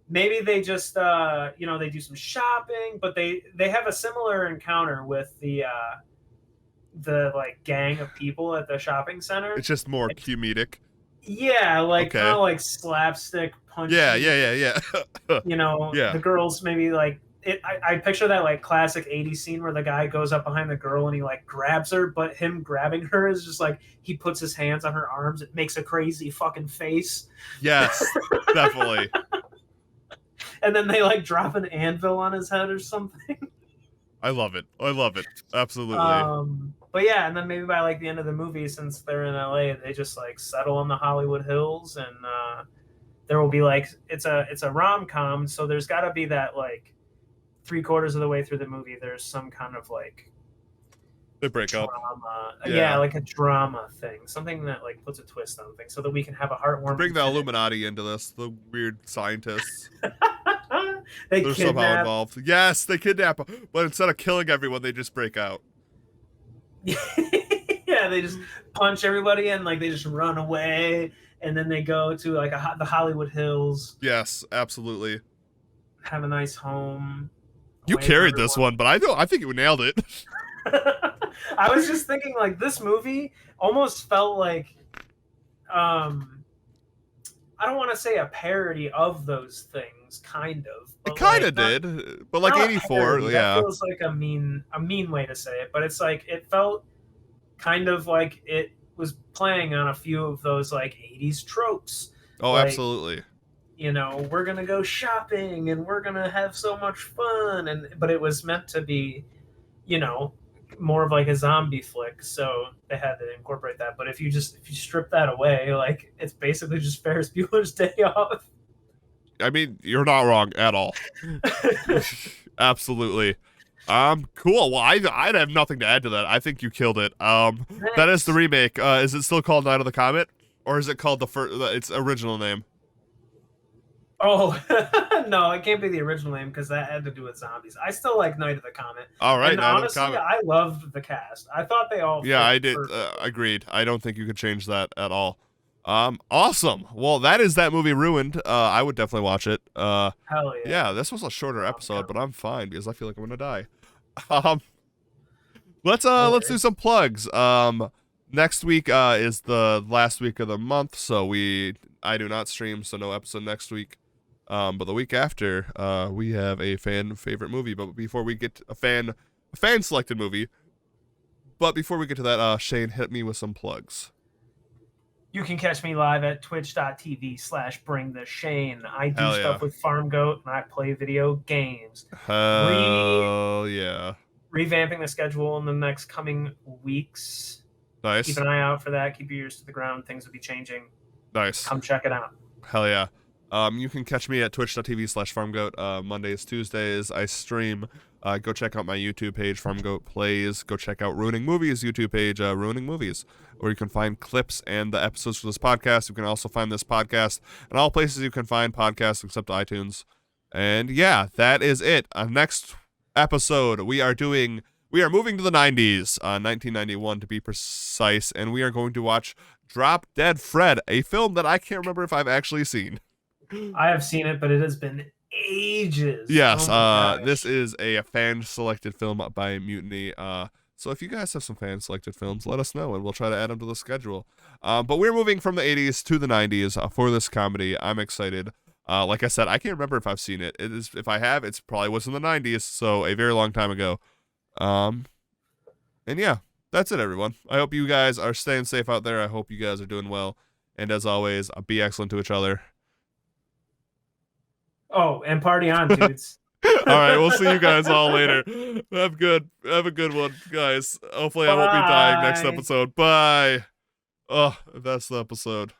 Maybe they just they do some shopping, but they have a similar encounter with the like gang of people at the shopping center. It's just more comedic. Yeah, like kind of like slapstick punching. Yeah. The girls maybe like it. I picture that like classic '80s scene where the guy goes up behind the girl and he like grabs her, but him grabbing her is just like he puts his hands on her arms. It makes a crazy fucking face. Yes, definitely. And then they like drop an anvil on his head or something. I love it. Absolutely. But yeah, and then maybe by like the end of the movie, since they're in LA, they just like settle in the Hollywood Hills, and there will be like it's a rom-com, so there's got to be that like 3/4 of the way through the movie, there's some kind of like they break drama. up. Yeah, like a drama thing, something that like puts a twist on things, so that we can have a heartwarming. Bring the Illuminati into this, the weird scientists. They're somehow involved. Yes, they kidnap, but instead of killing everyone, they just break out. Yeah, they just punch everybody and like they just run away, and then they go to like the Hollywood Hills. Yes, absolutely. Have a nice home. You carried this one, but I think you nailed it. I was just thinking like this movie almost felt like I don't want to say a parody of those things, kind of. It kind of did, but like '84, yeah. That feels like a mean way to say it, but it's like it felt kind of like it was playing on a few of those like '80s tropes. Oh, like, absolutely. We're gonna go shopping and we're gonna have so much fun, but it was meant to be, more of like a zombie flick, so they had to incorporate that. But if you strip that away, like it's basically just Ferris Bueller's Day Off. I mean, you're not wrong at all. Absolutely. Cool. Well, I'd have nothing to add to that. I think you killed it. That is the remake. Is it still called Night of the Comet, or is it called its original name? Oh, no, it can't be the original name because that had to do with zombies. I still like Night of the Comet. All right, and Night honestly, of the Comet. I loved the cast. I thought they all. Yeah, I did. Agreed. I don't think you could change that at all. Awesome. Well, that is that movie ruined. I would definitely watch it. Hell yeah. Yeah, this was a shorter episode, but I'm fine because I feel like I'm gonna die. Let's do some plugs. Next week is the last week of the month, so I do not stream, so no episode next week. But the week after, we have a fan favorite movie. But before we get a fan selected movie, but before we get to that, Shane, hit me with some plugs. You can catch me live at twitch.tv/bringtheshane. I do Hell stuff yeah. with Farm Goat and I play video games. Hell yeah. Revamping the schedule in the next coming weeks. Nice. Keep an eye out for that. Keep your ears to the ground. Things will be changing. Nice. Come check it out. Hell yeah. You can catch me at twitch.tv/farmgoat. Mondays, Tuesdays, I stream. Go check out my YouTube page, Farmgoat Plays. Go check out Ruining Movies YouTube page, Ruining Movies, where you can find clips and the episodes for this podcast. You can also find this podcast in all places you can find podcasts except iTunes. And yeah, that is it. Next episode, we are moving to the 90s, 1991 to be precise, and we are going to watch Drop Dead Fred, a film that I can't remember if I've actually seen. I have seen it, but it has been ages. Yes, Oh this is a fan-selected film by Mutiny. So if you guys have some fan-selected films, let us know, and we'll try to add them to the schedule. But we're moving from the 80s to the 90s for this comedy. I'm excited. Like I said, I can't remember if I've seen it. If I have, it's probably was in the 90s, so a very long time ago. And yeah, that's it, everyone. I hope you guys are staying safe out there. I hope you guys are doing well. And as always, be excellent to each other. Oh, and party on, dudes. All right, we'll see you guys all later. Have a good one, guys. Hopefully I won't be dying next episode. Bye. Oh, that's the episode.